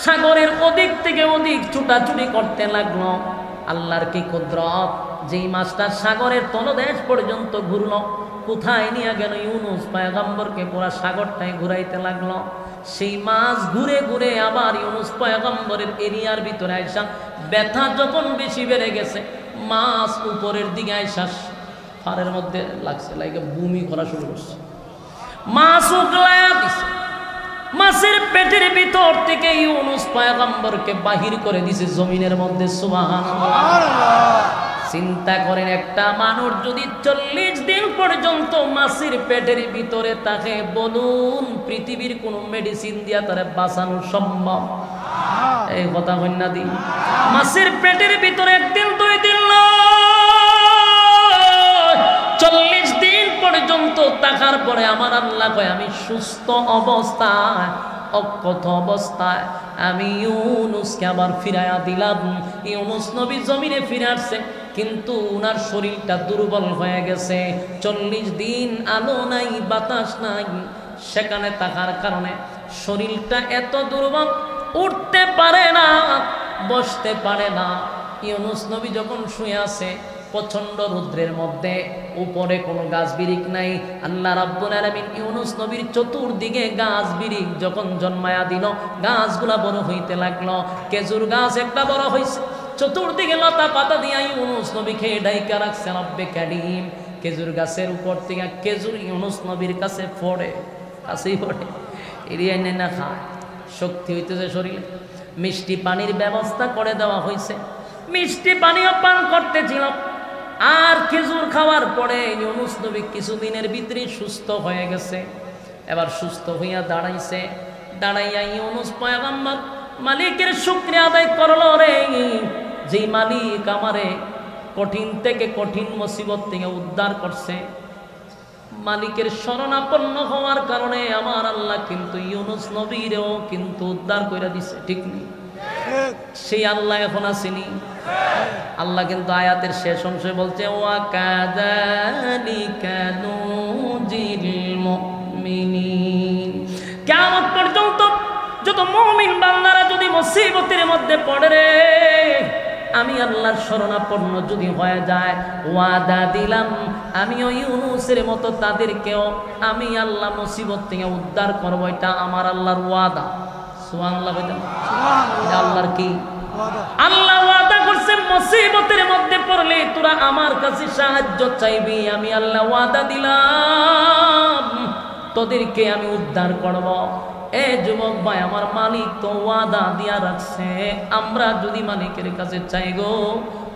সাগরের ওদিক থেকে ওদিক ছুটাছুটি করতে লাগলো। আল্লাহর কি কুদরত, যেই মাছটা সাগরের তলদেশ পর্যন্ত ঘুরলো, কোথায় নিয়ে গেল ইউনুস পয়গম্বরকে পুরা সাগরটাই ঘুরাইতে লাগলো। সেই মাছ ঘুরে ঘুরে আবার ইউনুস পয়গম্বরের এরিয়ার ভিতরে আইসা ব্যথা যখন বেশি বেড়ে গেছে, মাছ উপরের দিকে আইসা ফারের মধ্যে লাগছে, লাগে বমি করা শুরু করছে। মাছ উগলায়া দিছে, মাছের পেটের ভিতর থেকে ইউনুস পয়গম্বরকে বাহির করে দিছে জমিনের মধ্যে। সুবহানাল্লাহ। চিন্তা করেন, একটা মানুষ যদি 40 দিন পর্যন্ত মাছের পেটের ভিতরে থাকে, বলুন পৃথিবীর কোন মেডিসিন দিয়া তারে বাঁচানো সম্ভব? এই কথা বন্যা দিন, মাছের পেটের ভিতরে 1 দিন 2 দিন 40 দিন পর্যন্ত থাকার পরে আমার আল্লাহ কয়, আমি সুস্থ অবস্থায়, অক্ষত অবস্থায় আমি ইউনুসকে আবার ফিরাইয়া দিলাম। ইউনুস নবী জমিনে ফিরে আসছে, কিন্তু উনার শরীরটা দুর্বল হয়ে গেছে। 40 দিন আলো নাই, বাতাস নাই, সেখানে থাকার কারণে শরীরটা এত দুর্বল, উঠতে পারে না, বসতে পারে না। ইউনুস নবী যখন শুয়ে আছে প্রচন্ড রৌদ্রের মধ্যে, উপরে কোনো গাছ বিরিক নাই, আল্লাহ রাব্বুল আলামিন ইউনুস নবীর চতুর্দিকে গাছ বিরিক যখন জন্মায়া দিল, গাছগুলা বড় হইতে লাগলো। খেজুর গাছ একটা বড় হইছে, চতুর্দিকে লতা পাতা দিয়া ইউনুস নবীকে ডাইকা রাখছে রব্বে কারীম। খেজুর গাছের উপর থেকে খেজুর ইউনুস নবীর কাছে পড়ে, কাছেই পড়ে, এরিয়া নেই না খায়, শক্তি হইতেছে শরীরে। মিষ্টি পানির ব্যবস্থা করে দেওয়া হয়েছে, মিষ্টি পানিও পান করতেছিল। আর খেজুর খাওয়ার পরে ইউনুস নবী কিছুদিনের ভিতরে সুস্থ হয়ে গেছে। এবার সুস্থ হইয়া দাঁড়াইছে, দাঁড়াইয়া ইউনুস পয়গম্বর মালিকের শুকরিয়া আদায় করলো, রে যেই মালিক আমারে কঠিন থেকে কঠিন মুসিবত থেকে উদ্ধার করছে, মালিকের শরণাপন্ন হওয়ার কারণে আমার আল্লাহ কিন্তু ইউনুস নবীরেও কিন্তু উদ্ধার করে দিছে। ঠিক নেই? সেই আল্লাহ এখন আসেনি। আল্লাহ কিন্তু আয়াতের শেষ অংশে বলছে, ওয়া কাযালিকা নুজিল মুমিনিন। কিয়ামত পর্যন্ত যত মুমিন বান্দারা যদি মুসিবতের মধ্যে পড়ে, রে আমি আল্লাহর শরণাপন্ন যদি হয়ে যায়, ওয়াদা দিলাম আমিও ইউনুসের মতো তাদেরকেও আমি আল্লাহ মুসিবত থেকে উদ্ধার করবো। এটা আমার আল্লাহর ওয়াদা। সুবহানাল্লাহ। আল্লাহর কি আল্লাহ ওয়াদা করছে, মুসিবতের মধ্যে পড়লে তোরা আমার কাছে সাহায্য চাইবি, আমি আল্লাহ ওয়াদা দিলাম তোদেরকে আমি উদ্ধার করব। এ যুবক ভাই, আমার মালিক তো ওয়াদা দিয়া রাখছে, আমরা যদি মালিকের কাছে চাই গো,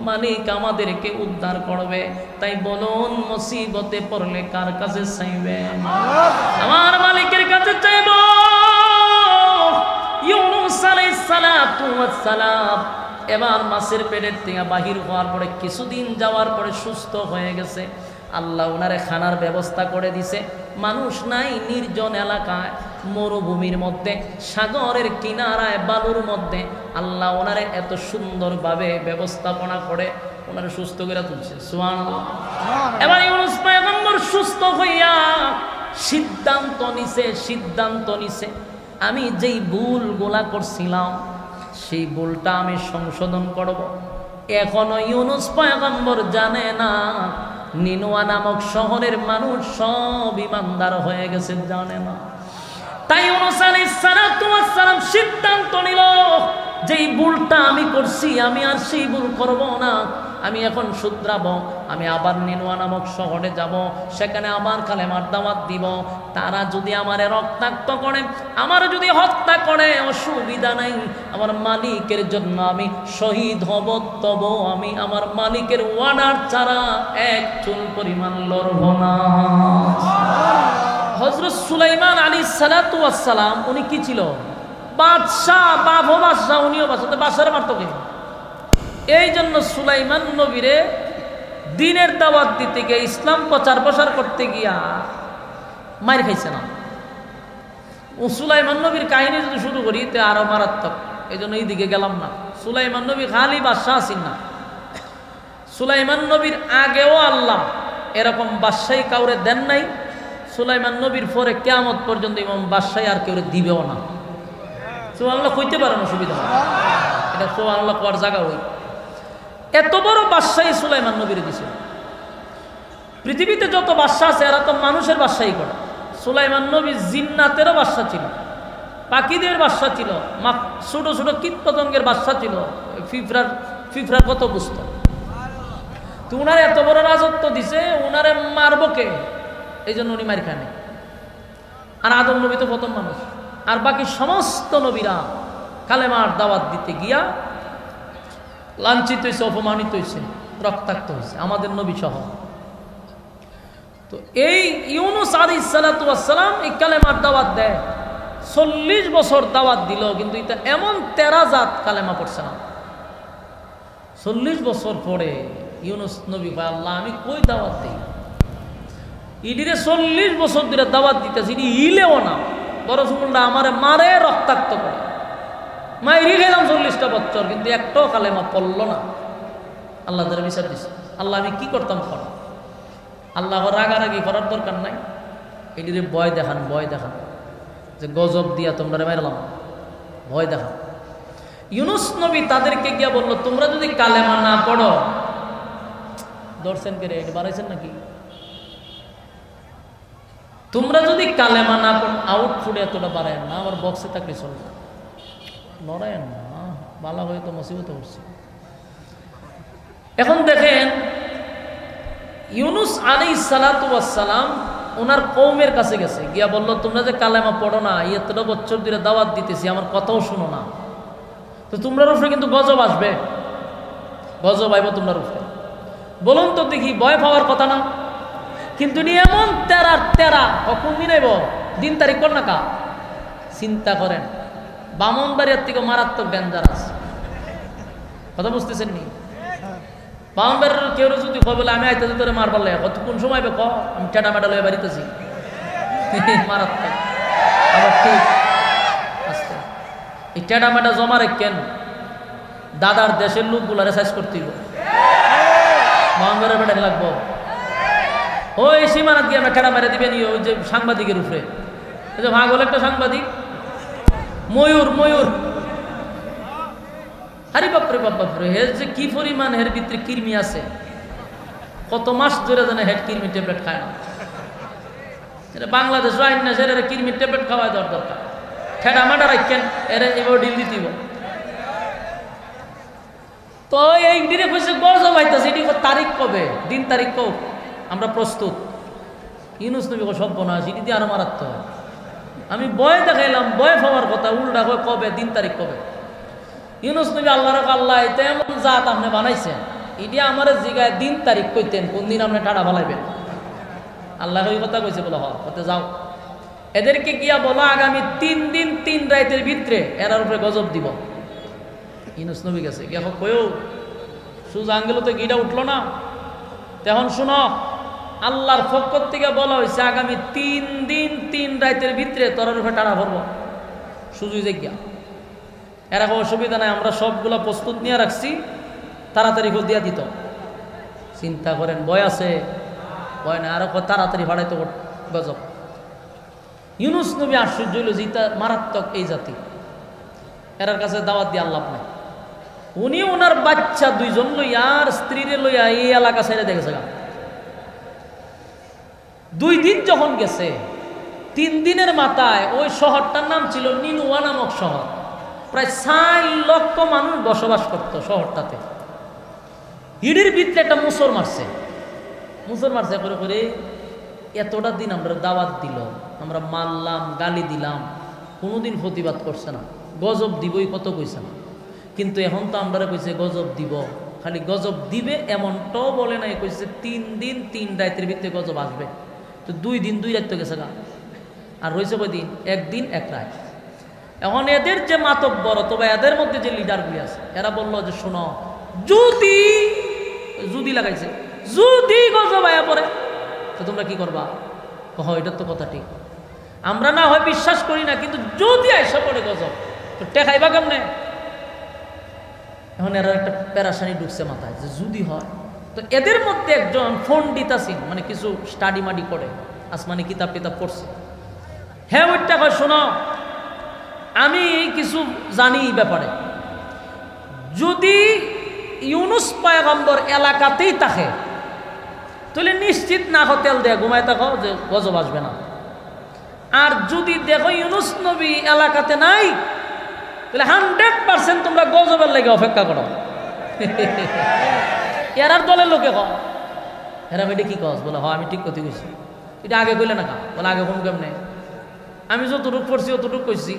মালিক আমাদেরকে উদ্ধার করবে। তাই বলুন, মুসিবতে পড়লে কার কাছে চাইবে? আমার মালিকের কাছে চাইব। ইউনুস আলাইহিস সালাতু ওয়াস সালাম এবার মাছের পেটের থেকে বাহির হওয়ার পরে কিছুদিন যাওয়ার পরে সুস্থ হয়ে গেছে। আল্লাহ ওনারে খানার ব্যবস্থা করে দিছে। মানুষ নাই, নির্জন এলাকায়, মরুভূমির মধ্যে, সাগরের কিনারায়, বালুর মধ্যে আল্লাহ ওনারে এত সুন্দরভাবে ব্যবস্থাপনা করে ওনারে সুস্থ করে তুলছে। সুবহানাল্লাহ। এবার ইউনুস পয়গম্বর সুস্থ হইয়া সিদ্ধান্ত নিছে আমি যেই ভুলগুলা করছিলাম সেই ভুলটা আমি সংশোধন করব। এখনো ইউনুস পয়গম্বর জানে না নিনুয়া নামক শহরের মানুষ সব ঈমানদার হয়ে গেছে, জানে না। তাই ইউনুস আলাইহিস সালাতু ওয়াস সালাম সিদ্ধান্ত নিল, যেই ভুলটা আমি করছি আমি আর সেই ভুল করব না, আমি এখন শুধরাবো। আমি আবার নিনুয়া নামক শহরে যাব, সেখানে আবার কালেমার দাওয়াত দিব। তারা যদি আমারে রক্তাক্ত করে, আমার যদি হত্যা করে, অসুবিধা নাই, আমার মালিকের জন্য আমি শহীদ হব, তবু আমি আমার মালিকের ওয়ার্ডার ছাড়া এক চুল পরিমাণ লড়ব না। হযরত সুলাইমান আলাইহিস সালাতু ওয়াস সালাম উনি কি ছিল? বাদশাহ, বাবু বাদশাহ, উনিও বাদশাহ, বাদশারে মারতো কে? এই জন্য সুলাইমান নবীরে দিনের দাওয়াত দিতে গিয়ে, ইসলাম প্রচার করতে গিয়া মার খাইছে না। ও সুলাইমান নবীর কাহিনী যদি শুরু করি তে আরো মারাত্মক, এই জন্য এই দিকে গেলাম না। সুলাইমান নবী খালি বাদশাহ আছেন না, সুলাইমান নবীর আগেও আল্লাহ এরকম বাদশাহী কাউরে দেন নাই। সুলাইমান নবীর পরে কিয়ামত পর্যন্ত ইমাম বাদশাহী আর কেউ দিবেও না। সুবহানাল্লাহ কইতে পারেন, অসুবিধা হয়, এটা সুবহানাল্লাহ কোয়ার জায়গা হই। এত বড় বাদশাহী সুলাইমান নবীর দিছে। পৃথিবীতে যত বাদশা আছে এরা তো মানুষের বাদশাহী করে। সুলাইমান নবী জিন্নাতেরও বাদশা ছিল, পাখিদের বাদশা ছিল, ছোট ছোট কীট পতঙ্গের বাদশা ছিল, ফিফরার কত বুঝত। তো উনার এত বড় রাজত্ব দিছে, উনারে মারবো কে? এই জন্য উনি মার খানে। আর আদম নবী তো প্রথম মানুষ, আর বাকি সমস্ত নবীরা কালেমার দাওয়াত দিতে গিয়া লাঞ্ছিত হয়েছে, অপমানিত হয়েছে, রক্তাক্ত হয়েছে, আমাদের নবী সহ। তো এই ইউনুস আলাইহিস সালাতু ওয়াস সালাম এই কালেমার দাওয়াত দেয়, 40 বছর দাওয়াত দিল, কিন্তু এটা এমন 13 জাত কালেমা পড়ছে না। 40 বছর পরে ইউনুস নবী কয়, আল্লাহ আমি কই দাওয়াত দিই? ইডিরে 40 বছর ধরে দাওয়াত দিতেছি, ইডি হিলেও না, বড় সুমুলটা আমারে মারে, রক্তাক্ত করে, মাইরি গেলাম 40টা বছর, কিন্তু একটাও কালেমা পড়ল না। আল্লাহ তারা বিচার দিছে, আল্লাহ আমি কি করতাম কর? আল্লাহ রাগারাগি করার দরকার নাই, এটিরে ভয় দেখান, ভয় দেখান, যে গজব দিয়া তোমরা মারলাম, ভয় দেখান। ইউনুস নবী তাদেরকে গিয়া বলল, তোমরা যদি কালেমা না পড়ো, দর্শন করে এটা বাড়াইছেন নাকি? তোমরা যদি কালেমা না পড়ো, আউটফুটে এতটা বাড়ায় না, আমার বক্সে থাকলে চলবে, লড়াই না, বালা হয়ে তো মুসিবতে উঠছে। এখন দেখেন ইউনুস আলাইহিস সালাতু ওয়াস সালাম ওনার কওমের কাছে গেছে, গিয়া বলল, তোমরা যে কালেমা পড়ো না, এতটা বছর ধরে দাওয়াত দিতেছি, আমার কথাও শুনো না, তো তোমরা উপরে কিন্তু গজব আসবে, গজব আইব তোমরা উপরে। বলুন তো দেখি, ভয় পাওয়ার কথা না? কিন্তু এমন তেরা কখন মিলাইব, দিন তারিখ কর না কা? চিন্তা করেন, বামনবাড়িয়ার থেকে মারাত্মক ডেঞ্জারাস, কথা বুঝতেছেন নি? বামনবাড়ির কেউ যদি কয় বলে আমি আইতে তোরে মারবার লাগে, কত কোন সময় ক আমি টেটা মেটা লয়ে বাড়িতেছি, মারাত্মক। আবার ঠিক আস্তে এই টেটা মেটা জমা রেখেন, দাদার দেশের লোকগুলারে সাইজ করতে হইব, বামনবাড়ির বেটা লাগবো, ওই সীমানা দিয়ে আমরা টেটা মেরে দিবেন ওই যে সাংবাদিকের উপরে, ওই যে ভাগল একটা সাংবাদিক ময়ূর, আরে বাপরে বাপরে, হের যে কি পরিমাণ হের ভিতরে কৃমি আছে, কত মাস ধরে জানে হেড কৃমি ট্যাবলেট খায় না। এটা বাংলাদেশ আইন না, সেটা কৃমি ট্যাবলেট খাওয়াই দেওয়ার দরকার। ঠেডা মাটা রাখেন, এরা এবার ডিল দিতেইব। তো এই দিনে কইছে গজব আইতাছে, এটি তারিখ কবে, দিন তারিখ কব, আমরা প্রস্তুত। ইউনুস নবী সর্বনাশ, এটি দিয়ে আরো মারাত্মক হয়। আমি ভয় দেখাইলাম, ভয় পাওয়ার কথা, উল্টা কবে, দিন তারিখ কবে? ইউনুস নবী আল্লাহর আল্লাহ এটা এমন জাত আপনি বানাইছেন, এটি আমার জিগায় দিন তারিখ কইতেন, কোন দিন আপনি টাড়া ভালাইবেন। আল্লাহ ওই কথা কইছে, বলো হতে যাও, এদেরকে গিয়া বলো আগামী 3 দিন 3 রাতের ভিতরে এরার উপরে গজব দিব। ইউনুস নবী গেছে গিয়া কয়ও সুজ আঙ্গেল তো গিটা উঠলো না। তখন শুনো, আল্লাহর পক্ষ থেকে বলা হয়েছে আগামী 3 দিন 3 রাতের ভিতরে তোর উপরে টাড়া ভরবো, সুযোগ গিয়া। এরা কোনো অসুবিধা নাই, আমরা সবগুলো প্রস্তুত নিয়ে রাখছি, তাড়াতাড়ি খোঁজ দিয়া দিত। চিন্তা করেন, ভয় আছে? ভয় না, আরো তাড়াতাড়ি ভাড়াইতো গজব। ইউনুস নবী আশ্চর্য হইল, যে মারাত্মক এই জাতি, এরার কাছে দাওয়াত দিয়ে আল্লাহ নাই। উনি ওনার বাচ্চা 2 জন লইয়া আর স্ত্রীরে লইয়া এই এলাকা ছেড়ে দেখেছে। 2 দিন যখন গেছে, 3 দিনের মাথায় ওই শহরটার নাম ছিল নিনুয়া নামক শহর। প্রায় 4 লক্ষ মানুষ বসবাস করত শহরটাতে। হিড়ির ভিতরে একটা মুসর মারছে করে করে, এতটা দিন আমরা দাওয়াত দিল, আমরা মারলাম, গালি দিলাম, কোনোদিন প্রতিবাদ করছে না, গজব দিবই কত কইছে না। কিন্তু এখন তো আমরা কইছে গজব দিব, খালি গজব দিবে এমনটাও বলে নাই, কইছে 3 দিন 3 রাতের ভিতরে গজব আসবে। তো 2 দিন 2 রাত তো গেছে গা, আর রয়েছে কই দিন? 1 দিন 1 রাত। এখন এদের যে মাতব্বর অথবা এদের মধ্যে যে লিডারগুলি আছে, এরা বললো যে শোনো, যদি লাগাইছে, যদি গজব আয়া পড়ে তো তোমরা কি করবা? এটার তো কথা ঠিক, আমরা না হয় বিশ্বাস করি না, কিন্তু যদি আইসা পড়ে গজব তো টেকাইবা কেমনে? এখন এরা একটা প্যারাসানি ঢুকছে মাথায়, যে যদি হয়। তো এদের মধ্যে একজন পণ্ডিত আছেন, মানে কিছু স্টাডি মাডি করে, আসমানি কিতাব টিতাব পড়ছে। হ্যাঁ, ওইটা কয় শোনো, আমি কিছু জানি এই ব্যাপারে। যদি ইউনুস পয়গম্বর এলাকাতেই থাকে তাহলে নিশ্চিত না তেল দেয়া ঘুমায় থাকো যে গজব আসবে না। আর যদি দেখো ইউনুস নবী এলাকাতে নাই তাহলে 100% তোমরা গজবের লেগে অপেক্ষা করো। এরার দলের লোকে কও এরা বেটে কি কস বলে, আমি ঠিক কথা কইছি। এটা আগে কইলে না কা বলে, আগে কোন কেমনে? আমি যতটুকু পড়ছি অতটুকু কইছি,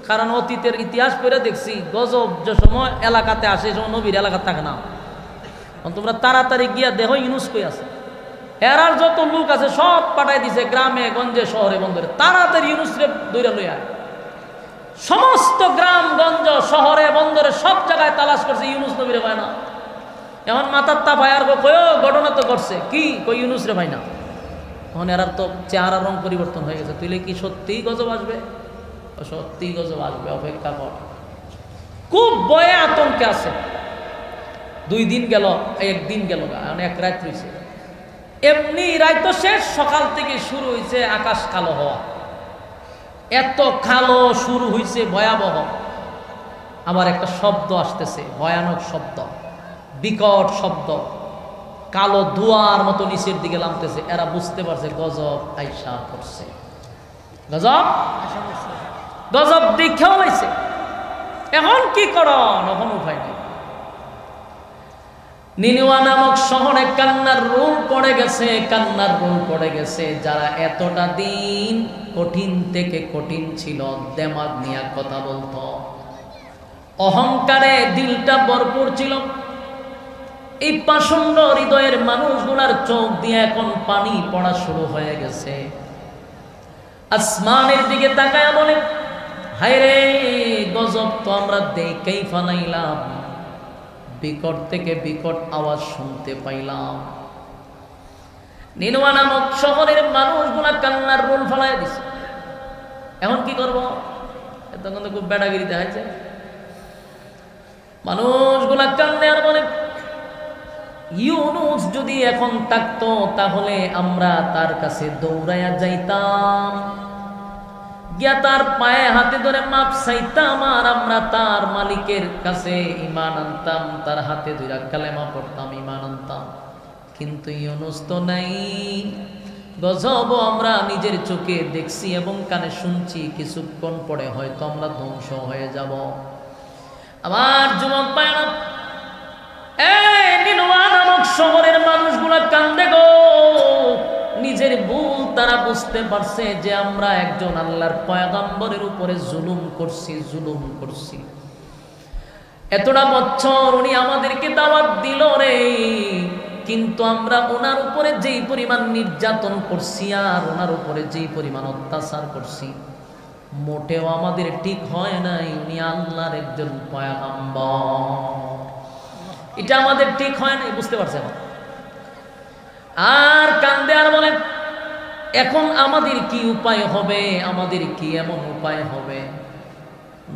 কারণ অতীতের ইতিহাস পড়ে দেখছি গজব যে সময় এলাকাতে আসে সময় নবীর এলাকাতে থাকে না। তোমরা তাড়াতাড়ি গিয়া দেখো ইউনুস কই আছে। এরার যত লোক আছে সব পাঠাই দিছে গ্রামে গঞ্জে শহরে বন্দরে, তাড়াতাড়ি ইউনুসরে দইরা লইয়া। সমস্ত গ্রাম গঞ্জ শহরে বন্দরে সব জায়গায় তালাশ করছে, ইউনুস নবীরে পায় না। এখন মাথার তা ভাই আর কই ঘটনা তো করছে কি, কই ইউনুস রে ভাই না। এখন এরার তো চেহারা রং পরিবর্তন হয়ে গেছে। তুইলে কি সত্যিই গজব আসবে? সত্যিই গজব আসবে, অপেক্ষা কর। খুব ভয়ে আতঙ্কে আছে। 2 দিন গেল, 1 দিন গেল, এক রাত রয়েছে। এমনি রাত শেষ, সকাল থেকে শুরু হয়েছে আকাশ কালো হওয়া। এত কালো শুরু হয়েছে ভয়াবহ। আবার একটা শব্দ আসতেছে, ভয়ানক শব্দ, বিকট শব্দ, কালো ধোঁয়ার মতো নিচের দিকে নামতেছে। এরা বুঝতে পারছে গজব আইসা পড়ছে। গজব গজব দেখেও লাইছে। এখন কি করন? এখন উপায় নেই। নিনিওয়া নামক শহরে কান্নার রোল পড়ে গেছে, কান্নার রোল পড়ে গেছে। যারা এতটা দিন কঠিন থেকে কঠিন ছিল, দেমাগ নিয়ে কথা বলতো, অহংকারে দিলটা ভরপুর ছিল, এই পাষণ্ড হৃদয়ের মানুষগুলার চোখ দিয়ে এখন পানি পড়া শুরু হয়ে গেছে। আসমানের দিকে তাকায় বলে, হায় রে, গজব তো আমরা দেখেই ফালাইলাম। বিকট থেকে বিকট আওয়াজ শুনতে পাইলাম। নিনওয়া নামক শহরের মানুষগুলা কান্নার রোল ফালাই দিছে। এখন কি করবো? তখন তো খুব বেড়াগিরি দেখাইছে। মানুষগুলা কান্নে আর বলে, ইউনুস যদি এখন থাকতো তাহলে আমরা তার কাছে দৌড়াইয়া যাইতাম, গিয়া তার পায়ে হাতে ধরে মাপ চাইতাম, আর আমরা তার মালিকের কাছে ঈমান আনতাম, তার হাতে ধরে কালেমা পড়তাম, ঈমান আনতাম। কিন্তু ইউনুস তো নাই। গজব আমরা নিজের চোখে দেখছি এবং কানে শুনছি, কিছুক্ষণ পরে হয়তো আমরা ধ্বংস হয়ে যাব। আমার যুবক ভাইরা, এই নিনওয়া নামক শহরের মানুষগুলা কান্দে গো। নিজের ভুল তারা বুঝতে পারছে যে আমরা একজন আল্লাহর পয়গম্বরের উপরে জুলুম করছি। এতটা বছর উনি আমাদেরকে দাওয়াত দিল রে, কিন্তু আমরা ওনার উপরে যেই পরিমাণ নির্যাতন করছি আর ওনার উপরে যেই পরিমাণ অত্যাচার করছি, মোটেও আমাদের ঠিক হয় নাই। উনি আল্লাহর একজন পয়গম্বর, এটা আমাদের ঠিক হয় নাই, বুঝতে পারছেন? আর কান্দে আর বলেন, এখন আমাদের কি উপায় হবে? আমাদের কি এমন উপায় হবে?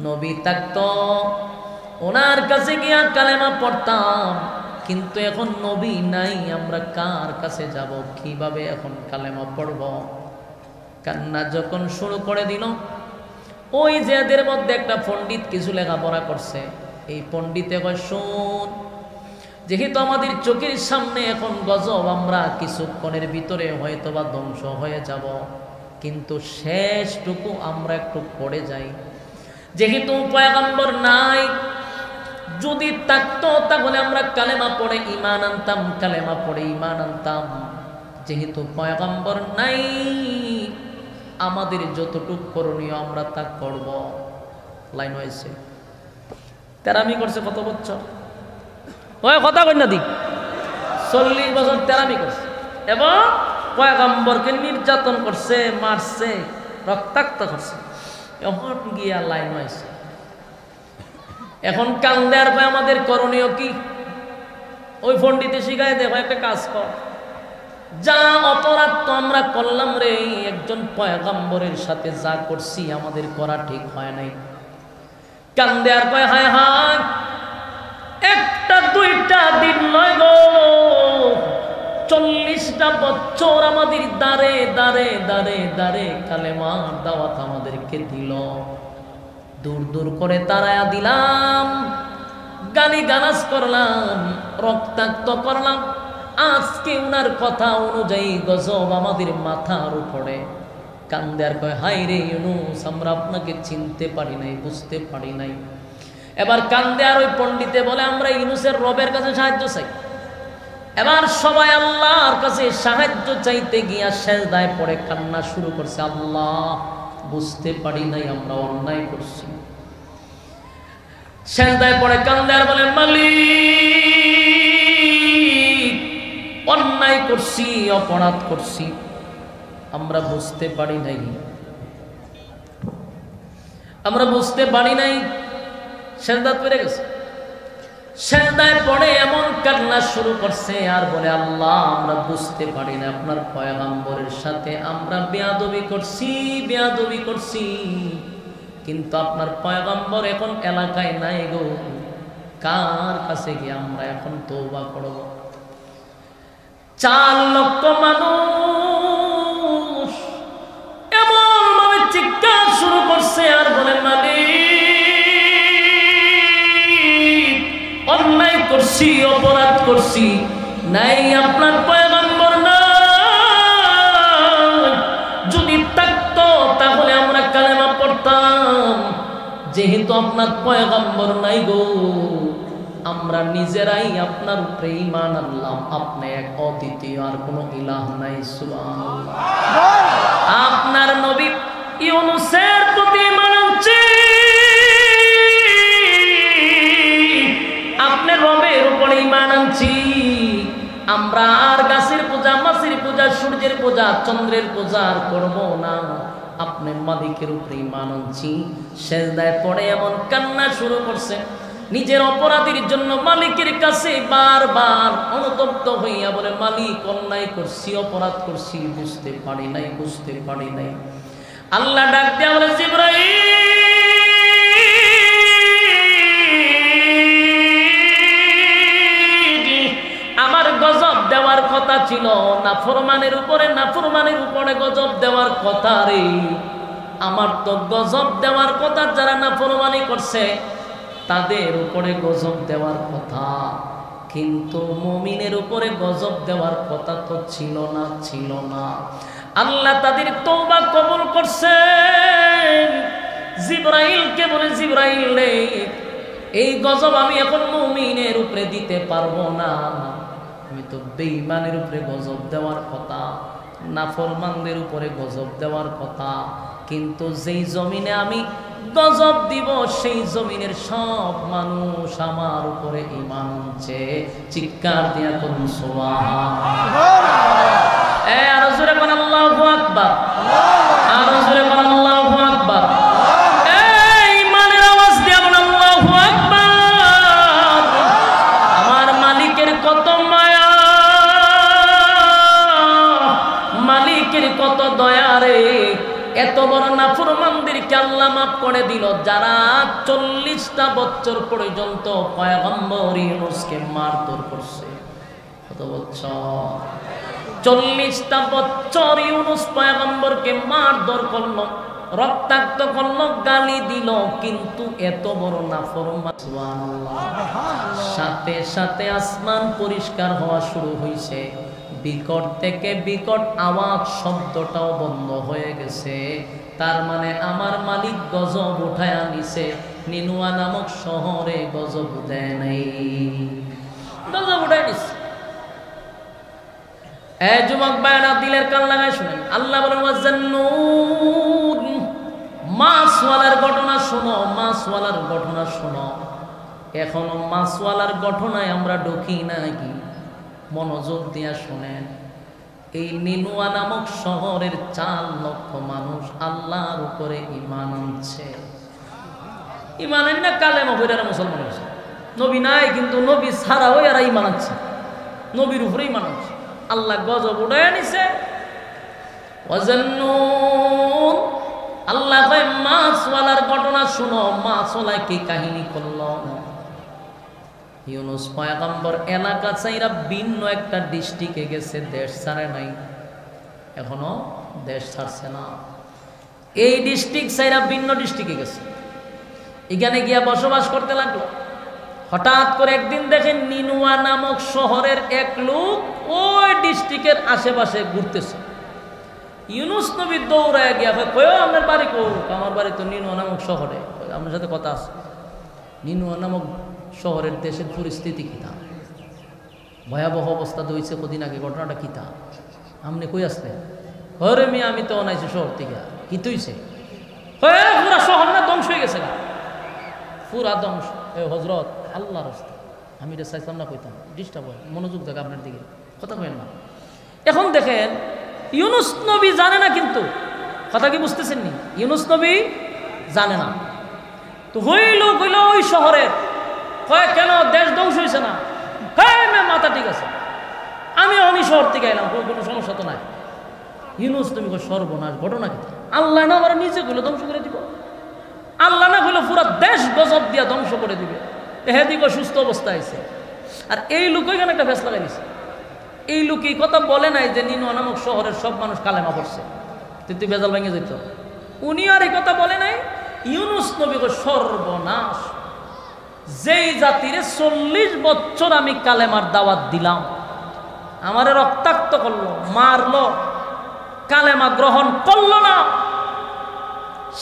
নবী থাকতো, ওনার কাছে গিয়া কালেমা পড়তাম, কিন্তু এখন নবী নাই, আমরা কার কাছে যাব? কিভাবে এখন কালেমা পড়ব? কান্না যখন শুরু করে দিল, ওই যে এদের মধ্যে একটা পণ্ডিত কিছু লেখাপড়া করছে, এই পণ্ডিতে কয়, শোন, যেহেতু আমাদের চোখের সামনে এখন গজব, আমরা কিছুক্ষণের ভিতরে হয়তো বা ধ্বংস হয়ে যাব, কিন্তু শেষটুকু আমরা একটু পড়ে যাই। যেহেতু পয়গম্বর নাই, যদি থাকতো তাহলে আমরা কালেমা পড়ে ঈমান আনতাম, কালেমা পড়ে ঈমান আনতাম। যেহেতু পয়গম্বর নাই, আমাদের যতটুকু করণীয় আমরা তা করব। লাইন হয়েছে, তেরামি করছে কত বছর? ওই কথা কই না দিক, 40 বছর তেরামি করছে এবং পয়গম্বরকে নির্যাতন করছে, মারছে, রক্তাক্ত করছে। এখন গিয়া লাইন হয়েছে। এখন কান্দে আর ভাই আমাদের করণীয় কি? ওই পণ্ডিতে শিখাই দেখো, একটা কাজ কর, যা অপরাধ তো আমরা করলাম রে, একজন পয়গম্বরের সাথে যা করছি আমাদের করা ঠিক হয় নাই। কান্দে আর কয়, হায় হায়, একটা দুইটা দিন নয় গো, 40টা বছর আমাদের দাঁড়ে দাঁড়ে দাঁড়ে দাঁড়ে কালেমার দাওয়াত আমাদেরকে দিল। দূর দূর করে তাড়ায়া দিলাম, গালি গালাজ করলাম, রক্তাক্ত করলাম। আজকে উনার কথা অনুযায়ী গজব আমাদের মাথার উপরে। কান্দে আর কয়, হায় রে ইউনুস, আমরা আপনাকে চিনতে পারি নাই, বুঝতে পারি নাই। এবার কান্দে আর ওই পণ্ডিতে বলে, আমরা ইউনুসের রবের কাছে সাহায্য চাই। এবার সবাই আল্লাহর কাছে সাহায্য চাইতে গিয়া সেজদায় পড়ে কান্না শুরু করছে, আল্লাহ বুঝতে পারি নাই আমরা অন্যায় করছি। সেজদায় পড়ে কান্দে আর বলে, মালিক অন্যায় করছি, অপরাধ করছি, আমরা বুঝতে পারি নাই, আমরা বুঝতে পারি নাই। সেজদা পড়ে গেছে। সেজদায় পড়ে এমন কান্না শুরু করছে আর বলে, আল্লাহ আমরা বুঝতে পারি না, আপনার পয়গম্বরের সাথে আমরা বেয়াদবি করছি, কিন্তু আপনার পয়গম্বর এখন এলাকায় নাই গো, কার কাছে গিয়ে আমরা এখন তওবা করব? 4 লক্ষ মানুষ এমন ভাবে চিৎকার শুরু করছে আর বলে, মালিক অন্যায় করছি, অপরাধ করছি, নাই আপনার পয়গম্বর নাই, যদি থাকতো তাহলে আমরা কালেমা পড়তাম, যেহেতু আপনার পয়গম্বর নাই গো, আমরা নিজেরাই আপনার উপরে ঈমান আনলাম, আপনি এক অদ্বিতীয়, আর কোনো ইলাহ নাই। সুবহানাল্লাহ। আপনার নবী ইউনুসের প্রতি ঈমান আনছি, আপনার রবের উপরে ঈমান আনছি, আমরা আর গাছের পূজা, মাছের পূজা, সূর্যের পূজা, চন্দ্রের পূজা আর করব না, আপনার মালিকের উপরে ঈমান আনছি। সেজদায় পড়ে এমন কান্না শুরু করছে, নিজের অপরাধীর জন্য মালিকের কাছে বারবার অনুতপ্ত হইয়া বলে, মালিক অন্যায় করছি, অপরাধ করছি, বুঝতে পারি নাই, বুঝতে পারি নাই। আল্লাহ ডাক দিয়া বলে, জিবরাইল, আমার গজব দেওয়ার কথা ছিল, নাফরমানের উপরে গজব দেওয়ার কথা রে, আমার তো গজব দেওয়ার কথা, যারা নাফরমানি করছে তাদের উপরে গজব দেওয়ার কথা, কিন্তু মুমিনের উপরে গজব দেওয়ার কথা তো ছিল না। আল্লাহ তাদের তওবা কবুল করছেন। জিবরাইলকে বলে, জিবরাইল রে, এই গজব আমি এখন মুমিনের উপরে দিতে পারবো না, আমি তো বেঈমানের উপরে গজব দেওয়ার কথা, নাফরমানদের উপরে গজব দেওয়ার কথা, কিন্তু যেই জমিনে আমি গজব দিব সেই জমিনের সব মানুষ আমার উপরে ঈমান আনছে। চিৎকার দিয়া করুন সুবহানাল্লাহ। আর জোরে বলেন আল্লাহু আকবার, আর জোরে বলেন আল্লাহু আকবার। এই ঈমানের আওয়াজ দিয়া বলেন আল্লাহু আকবার। আমার মালিকের কত মায়া, মালিকের কত দয়া রে, এত বড় নাফরমানদেরকে আল্লাহ মাফ করে দিল, যারা 40টা বছর পর্যন্ত পয়গম্বর ইউনূসকে মারধর করছে। কত বছর? 40টা বছর ইউনূস পয়গম্বরকে মারধর করলো, রক্তাক্ত করলো, গালি দিল, কিন্তু এত বড় নাফরমান। সুবহানাল্লাহ। সাথে সাথে আসমান পরিষ্কার হওয়া শুরু হয়েছে, বিকট থেকে বিকট আওয়াজ, শব্দটাও বন্ধ হয়ে গেছে। তার মানে আমার মালিক গজব উঠায়া নিছে, নিনুয়া নামক শহরে গজব দেয় নাই, গজব উঠায় নিছে। যুবক ভাইরা দিলের কান লাগায় শুনেন, আল্লাহ বলেন, ওয়াজান্নুন, মাছওয়ালার ঘটনা শোনো, মাছওয়ালার ঘটনা শোনো। এখনো মাছওয়ালার ঘটনায় আমরা ঢুকি নাকি? মনোযোগ দিয়া শোনেন। এই নিনুয়া নামক শহরের 4 লক্ষ মানুষ আল্লাহর উপরে ঈমান আনছে। ঈমান আননা কালেমা পড়ে মুসলমান হয়েছে। নবী নাই, কিন্তু নবী ছাড়াও এরা ঈমান আনছে, নবীর উপরে ঈমান আনছে। আল্লাহ গজব উঠায় নিছে। ওয়াজান্নুন, আল্লাহ কয় মাছওয়ালার ঘটনা শুনো। মাছওয়ালা কি কাহিনী করলো? ইউনূস পয়গম্বর এলাকা ছাইরা ভিন্ন একটা ডিস্ট্রিক্টে গেছে, দেশ ছাড়ে নাই, এখনো দেশ ছাড়ছে না। এই ডিস্ট্রিক্ট ছাইরা ভিন্ন ডিস্ট্রিক্টে গেছে। এখানে গিয়া বসবাস করতে লাগলো। হঠাৎ করে একদিন দেখেন নিনুয়া নামক শহরের এক লোক ওই ডিস্ট্রিক্টের আশেপাশে ঘুরতেছে। ইউনুস নবী দৌড়ায় গিয়া কয়, আপনার বাড়ি কোক? আমার বাড়ি তো নিনুয়া নামক শহরে, আপনার সাথে কথা আছে। নিনুয়া নামক শহরের দেশের পরিস্থিতি কিতা, ভয়াবহ অবস্থা হয়েছে কদিন আগে, ঘটনাটা কিতা, আপনি কই আসলেন? হরে মিয়া আমি তো অনাইছি শহর থেকে। কি তুইছে? পুরা শহর না ধ্বংস হয়ে গেছে না, পুরা ধ্বংস। এ হজরত আল্লাহ রাস্তা, আমি এটা চাইতাম না, কইতাম ডিস্টার্ব হয়, মনোযোগ থাকে আপনার দিকে, কথা কইেন না। এখন দেখেন ইউনুস নবী জানে না, কিন্তু কথা কি বুঝতেছেন নি? ইউনুস নবী জানে না। তো হইল ওই শহরের কয়, কেন দেশ ধ্বংস হয়েছে না? মাথা ঠিক আছে, আমি অনি শহর থেকে এলাম, কোনো সমস্যা তো নাই। ইউনুস নবী কয়, সর্বনাশ, ঘটনা কি? আল্লাহ না আমার নিজে গুলো ধ্বংস করে দিব, আল্লাহ না হইলে পুরো দেশ গজব দিয়া ধ্বংস করে দিবে। হেদিকে সুস্থ অবস্থা আছে। আর এই লোক ওইখানে একটা ফেস লাগাই দিছে। এই লোক এই কথা বলে নাই যে নিনুয়া নামক শহরের সব মানুষ কালেমা পড়ছে, তুই বেজাল ভেঙে যেত। উনি আর এই কথা বলে নাই। ইউনুস নবী কয়, সর্বনাশ, যেই জাতিরে 40 বছর আমি কালেমার দাওয়াত দিলাম, আমারে রক্তাক্ত করলো, মারলো, কালেমা গ্রহণ করলো না,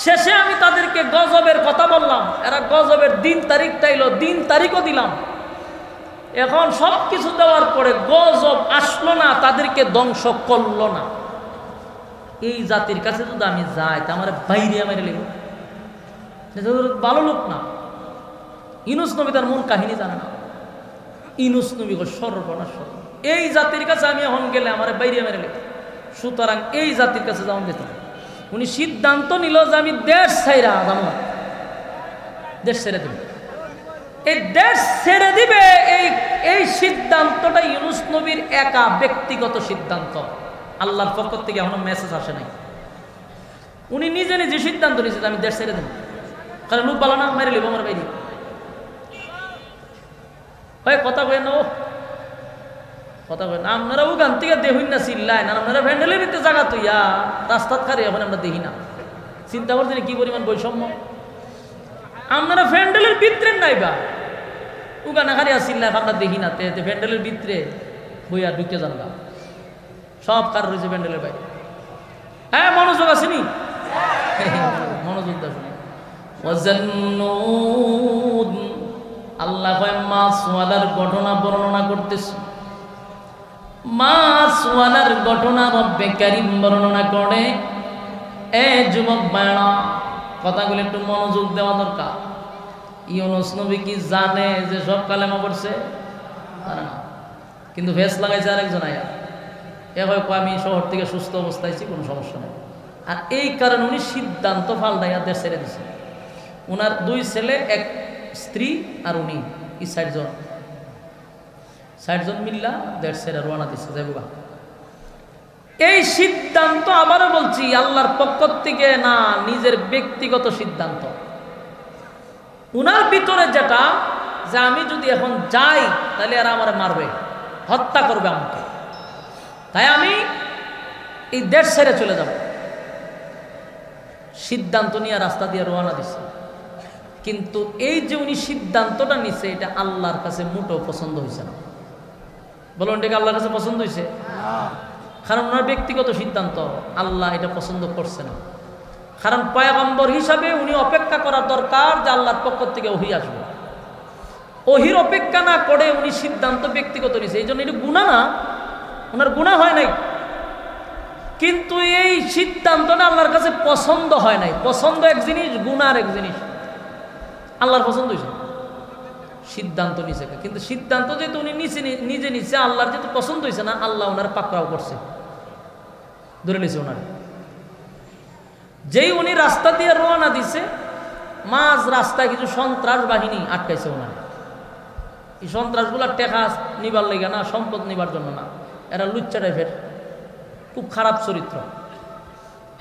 শেষে আমি তাদেরকে গজবের কথা বললাম, এরা গজবের দিন তারিখ চাইলো, দিন তারিখও দিলাম। এখন সব কিছু দেওয়ার পরে গজব আসলো না, তাদেরকে ধ্বংস করলো না। এই জাতির কাছে যদি আমি যাই, তা আমার বাইরে আমার লেগে ভালো লোক না। ইউনুস নবী তার মূল কাহিনী জানে না। ইউনুস নবী সর্বনাশ, এই জাতির কাছে আমি এখন গেলে আমার বাইরে মেরে লেগে, সুতরাং এই জাতির কাছে যাওয়া যেত না। উনি সিদ্ধান্ত নিল যে আমি দেশ ছেড়ে যাবো, দেশ ছেড়ে দেবে। এই দেশ ছেড়ে দিবে, এই সিদ্ধান্তটা ইউনুস নবীর একা ব্যক্তিগত সিদ্ধান্ত, আল্লাহর পক্ষ থেকে এখনো মেসেজ আসে নাই। উনি নিজে নিজে সিদ্ধান্ত নিয়েছে যে আমি দেশ ছেড়ে দেব, কারণ লোক বলো না মেরে লিব আমার বাইরে। হয় কথা কয়ে না, কথা কয় না, আপনারা ওখান থেকে দেখুন না চিল্লাই না, আপনারা ভ্যান্ডেলের ভিতরে জায়গা তুইয়া রাস্তাত খারে এখন আমরা দেখি না। চিন্তা করছেন কি পরিমাণ বৈষম্য? আপনারা ভ্যান্ডেলের ভিতরে নাইবা, ওখানে খারিয়া চিল্লাই আমরা দেখি না, ভ্যান্ডেলের ভিতরে বইয়া ঢুকে যান না, সব কার রয়েছে ভ্যান্ডেলের বাইরে। হ্যাঁ মনোযোগ আসেনি, মনোযোগ আসেনি। আল্লাহ মাছওয়ালার ঘটনা বর্ণনা করতেছে, মাছওয়ালার ঘটনা রব্বে কারীম বর্ণনা করে। এ যুবক ভাইরা, কথাগুলো একটু মনোযোগ দেওয়া দরকার। ইউনুস নবী কি জানে যে সব কালেমা পড়ছে? জানে না, কিন্তু ভেস লাগাইছে আরেকজন আয়া, এ হয় আমি শহর থেকে সুস্থ অবস্থায় আছি, কোনো সমস্যা নেই। আর এই কারণে উনি সিদ্ধান্ত পাল্টাইয়া দেশ ছেড়ে দিছে। ওনার 2 ছেলে, 1 স্ত্রী, আর উনি, এই 60 জন মিল্লা দেশ ছেড়ে রওনা দিচ্ছে যাইবা। এই সিদ্ধান্ত আবারও বলছি আল্লাহর পক্ষ থেকে না, নিজের ব্যক্তিগত সিদ্ধান্ত। উনার ভিতরে যেটা, যে আমি যদি এখন যাই তাহলে এরা আমার মারবে, হত্যা করবে আমাকে, তাই আমি এই দেশ ছেড়ে চলে যাব। সিদ্ধান্ত নিয়ে রাস্তা দিয়ে রওনা দিচ্ছে। কিন্তু এই যে উনি সিদ্ধান্তটা নিছে, এটা আল্লাহর কাছে মোটেও পছন্দ হয়েছে না। বলুন এটা আল্লাহর কাছে পছন্দ হয়েছে? কারণ ওনার ব্যক্তিগত সিদ্ধান্ত, আল্লাহ এটা পছন্দ করছে না। কারণ পয়গম্বর হিসাবে উনি অপেক্ষা করা দরকার যে আল্লাহর পক্ষ থেকে ওহী আসবে। ওহীর অপেক্ষা না করে উনি সিদ্ধান্ত ব্যক্তিগত নিছে, এই জন্য এটা গুনাহ না, ওনার গুনাহ হয় নাই, কিন্তু এই সিদ্ধান্তটা আল্লাহর কাছে পছন্দ হয় নাই। পছন্দ এক জিনিস, গুনাহ এক জিনিস। আল্লাহর পছন্দ হয়েছে, সিদ্ধান্ত নিছে, কিন্তু সিদ্ধান্ত যেহেতু উনি নিজে নিচ্ছে, আল্লাহর যেহেতু পছন্দ হয়েছে না, আল্লাহ ওনার পাকড়াও করছে, ধরে নিছে ওনার। যেই উনি রাস্তা দিয়ে রওনা দিছে, মাঝ রাস্তায় কিছু সন্ত্রাস বাহিনী আটকাইছে ওনার। এই সন্ত্রাসগুলা টেকা নিবার লেগে না, সম্পদ নিবার জন্য না, এরা লুচ্চা টাইপের, খুব খারাপ চরিত্র।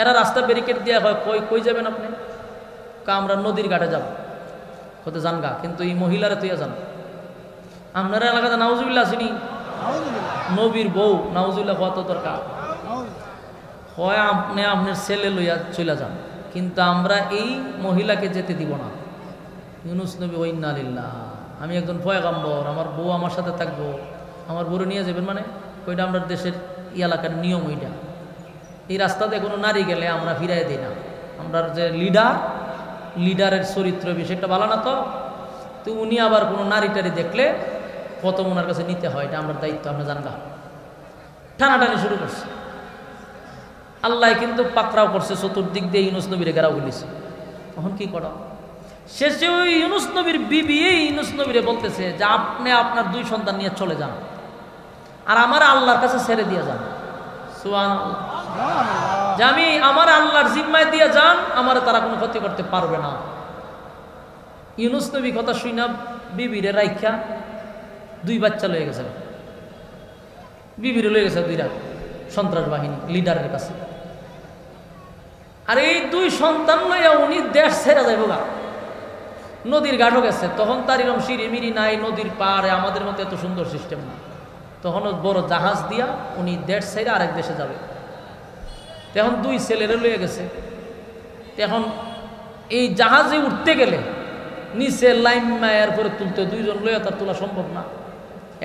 এরা রাস্তা ব্যারিকেড দিয়ে হয়, কই যাবেন আপনি? আমরা নদীর ঘাটে যাব, হতে জানগা, কিন্তু এই মহিলারা তুইয়া জান। আপনারা এলাকাতে নাউজুবিল্লাহ আসেনি? নবীর বউ নাউজুবিল্লাহ কত দরকার হয়, আপনি আপনার ছেলে লইয়া চলে যান, কিন্তু আমরা এই মহিলাকে যেতে দিব না। ইউনুস নবী ওয়াইন্না লিল্লাহ, আমি একজন পয়গম্বর, আমার বউ আমার সাথে থাকবো, আমার বউরে নিয়ে যাবেন মানে ওইটা আমরা দেশের এলাকার নিয়ম, ওইটা এই রাস্তাতে কোনো নারী গেলে আমরা ফিরাই দিই না। আমরা যে লিডারের চরিত্র বিষয়টা ভালো না, তো উনি আবার কোনো নারী টারি দেখলে প্রথম ওনার কাছে নিতে হয়, এটা আমার দায়িত্ব, আমরা জানলাম। টানাটানি শুরু করছে, আল্লাহ কিন্তু পাকড়াও করছে, চতুর্দিক দিয়ে ইউনুস নবীরে গেরাও বলিছে। তখন কি করা, শেষে ওই ইউনুস নবীর বিবি ইউনুস নবীরে বলতেছে যে আপনি আপনার 2 সন্তান নিয়ে চলে যান, আর আমার আল্লাহর কাছে ছেড়ে দিয়ে যান। সুবহানাল্লাহ, যে আমি আমার আল্লাহর জিম্মায় দিয়ে যান, আমার তারা কোনো ক্ষতি করতে পারবে না। ইউনুস নবী কথা শুনা বিবিরে রাইখা 2 বাচ্চা লয়ে গেছে, বিবিরে লয়ে গেছে 2টা সন্ত্রাস বাহিনী লিডারের কাছে। আর এই 2 সন্তান লইয়া উনি দেশ ছেড়ে যাইব গা, নদীর ঘাটও গেছে। তখন তার এরকম সিঁড়িমিড়ি নাই, নদীর পাড়ে আমাদের মতো এত সুন্দর সিস্টেম না। তখন বড় জাহাজ দিয়া উনি দেশ ছেড়ে আরেক দেশে যাবে। তখন 2 ছেলেরে লইয়া গেছে। এখন এই জাহাজে উঠতে গেলে নিচে লাইন মায়ের পরে তুলতে 2 জন লইয়া তার তোলা সম্ভব না।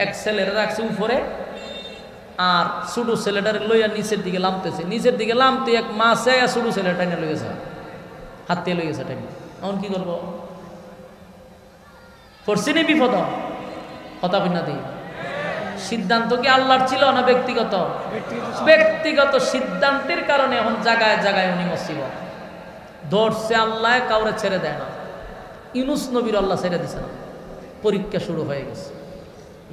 এক ছেলেরা রাখছে উপরে, আর ছোট ছেলেটারে লইয়া নিচের দিকে নামতেছে। নিচের দিকে নামতে এক মাছে ছোট ছেলে টাইনে লই গেছে, হাত দিয়ে লই গেছে টাইনে। এখন কি করবো, পড়ছিনি বিপদ, কথা বন্যা দিই। সিদ্ধান্ত কি আল্লাহর ছিল না ব্যক্তিগত? ব্যক্তিগত সিদ্ধান্তের কারণে এখন জায়গায় জায়গায় উনি মুসিবত ধরছে। আল্লাহ কাউরে ছেড়ে দেয় না, ইউনুস নবীর আল্লাহ ছেড়ে দিছে না। পরীক্ষা শুরু হয়ে গেছে।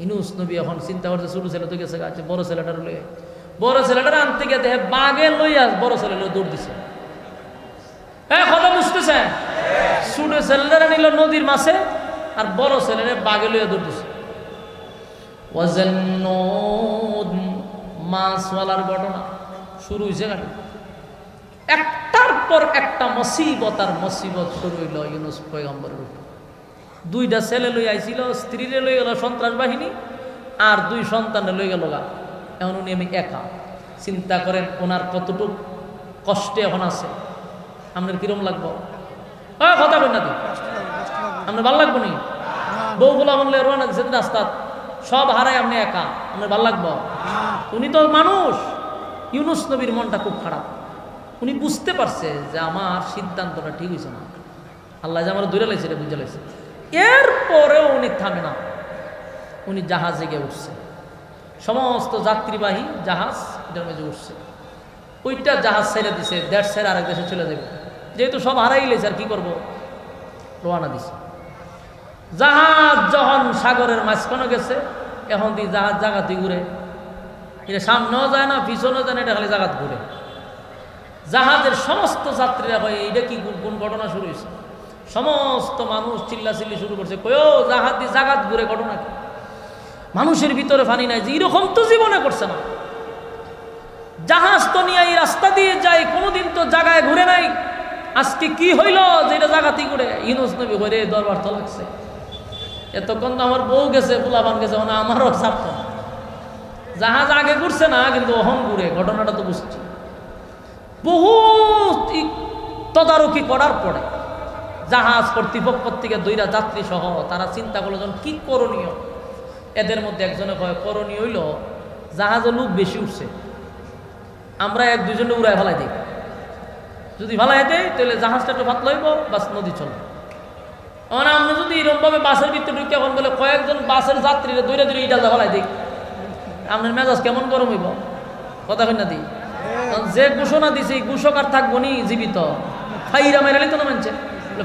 ইউনুস নবী এখন চিন্তা করছে, ছোট ছেলে তো গেছে, বড় ছেলেটার লইয়া, বড় ছেলেটার আনতে গিয়ে দেখে বাঘে লইয়া বড় ছেলে দৌড় দিছে। হ্যাঁ, কথা বুঝতেছে? ছোট ছেলেটারা নিল নদীর মাছে, আর বড় ছেলেরা বাঘে লইয়া দৌড় দিছে। মাছওয়ালার ঘটনা শুরু হয়েছে। একটার পর একটা মুসিবত আর মুসিবত শুরু হইল ইউনুস পয়গম্বরের উপর। 2টা ছেলে লই আইছিল, স্ত্রীরে লই গেল সন্ত্রাস বাহিনী, আর 2 সন্তানে লই গেল গা। এখন উনি আমি একা। চিন্তা করেন ওনার কতটুক কষ্টে এখন আছে। আপনার কিরম লাগবো? কথা বল না, আপনার ভাল লাগবো নি? বউগুলো বললে রোয়ানা দিচ্ছেন রাস্তা, সব হারাই আপনি একা, আপনার ভাল লাগবো? উনি তো মানুষ। ইউনুস নবীর মনটা খুব খারাপ। উনি বুঝতে পারছে যে আমার সিদ্ধান্তটা ঠিক হয়েছে না, আল্লাহ যে আমার দূরে লাইছে, এটা বুঝে লাইছে। এরপরেও উনি থামে না, উনি জাহাজে গিয়ে উঠছে। সমস্ত যাত্রীবাহী জাহাজ এটার মধ্যে উঠছে। ওইটা জাহাজ ছেড়ে দিছে, দেশ ছেড়ে আরেক দেশে চলে যাবে, যেহেতু সব হারাই লেছে। আর কি করবো, রওনা দিছে। জাহাজ যখন সাগরের মাঝখানে গেছে, এখন দিয়ে জাহাজ জাগাতে ঘুরে, এটা সামনেও যায় না পিছনেও যায় না, এটা খালি জাগাত ঘুরে। জাহাজের সমস্ত যাত্রীরা হয় এইটা কি কোন ঘটনা শুরু হয়েছে। সমস্ত মানুষ চিল্লাচিল্লি শুরু করছে, কয়ও জাহাজ দিয়ে জাগাত ঘুরে, ঘটনা কি? মানুষের ভিতরে ফানি নাই যে এরকম তো জীবনে করছে না। জাহাজ তো নিয়ে এই রাস্তা দিয়ে যায়, কোনোদিন তো জায়গায় ঘুরে নাই, আজকে কি হইল যে এটা জাগাতেই ঘুরে? ইউনুস নবী ঘুরে দরবার তো লাগছে। এতক্ষণ তো আমার বউ গেছে, পোলাপান গেছে, মানে আমারও চাপ। জাহাজ আগে ঘুরছে না, কিন্তু অহং ঘুরে, ঘটনাটা তো বুঝছি। বহুত তদারকি করার পরে জাহাজ কর্তৃপক্ষ থেকে 2টা যাত্রী সহ তারা চিন্তা করলো যেন কি করণীয়। এদের মধ্যে একজনে কয় করণীয় হইল জাহাজে লোক বেশি উঠছে, আমরা 1-2 জনে উড়ায় ফেলাই দিই। যদি ফেলাই দেয় তাহলে জাহাজটা একটু ভাত লইব, বাস নদী চলবে। মানে আমরা যদি এরকমভাবে বাসের ভিতরে ঢুকে এখন বলে কয়েকজন বাসের যাত্রীরা দৌড়ে দৌড়ে ইটা ফেলাই দিই, আপনার মেজাজ কেমন গরম হইব? কথা কই না দিই। যে ঘোষণা দিছে এই ঘোষক আর থাকবো নি জীবিত, ফাইরা মেরালি তো না মানছে,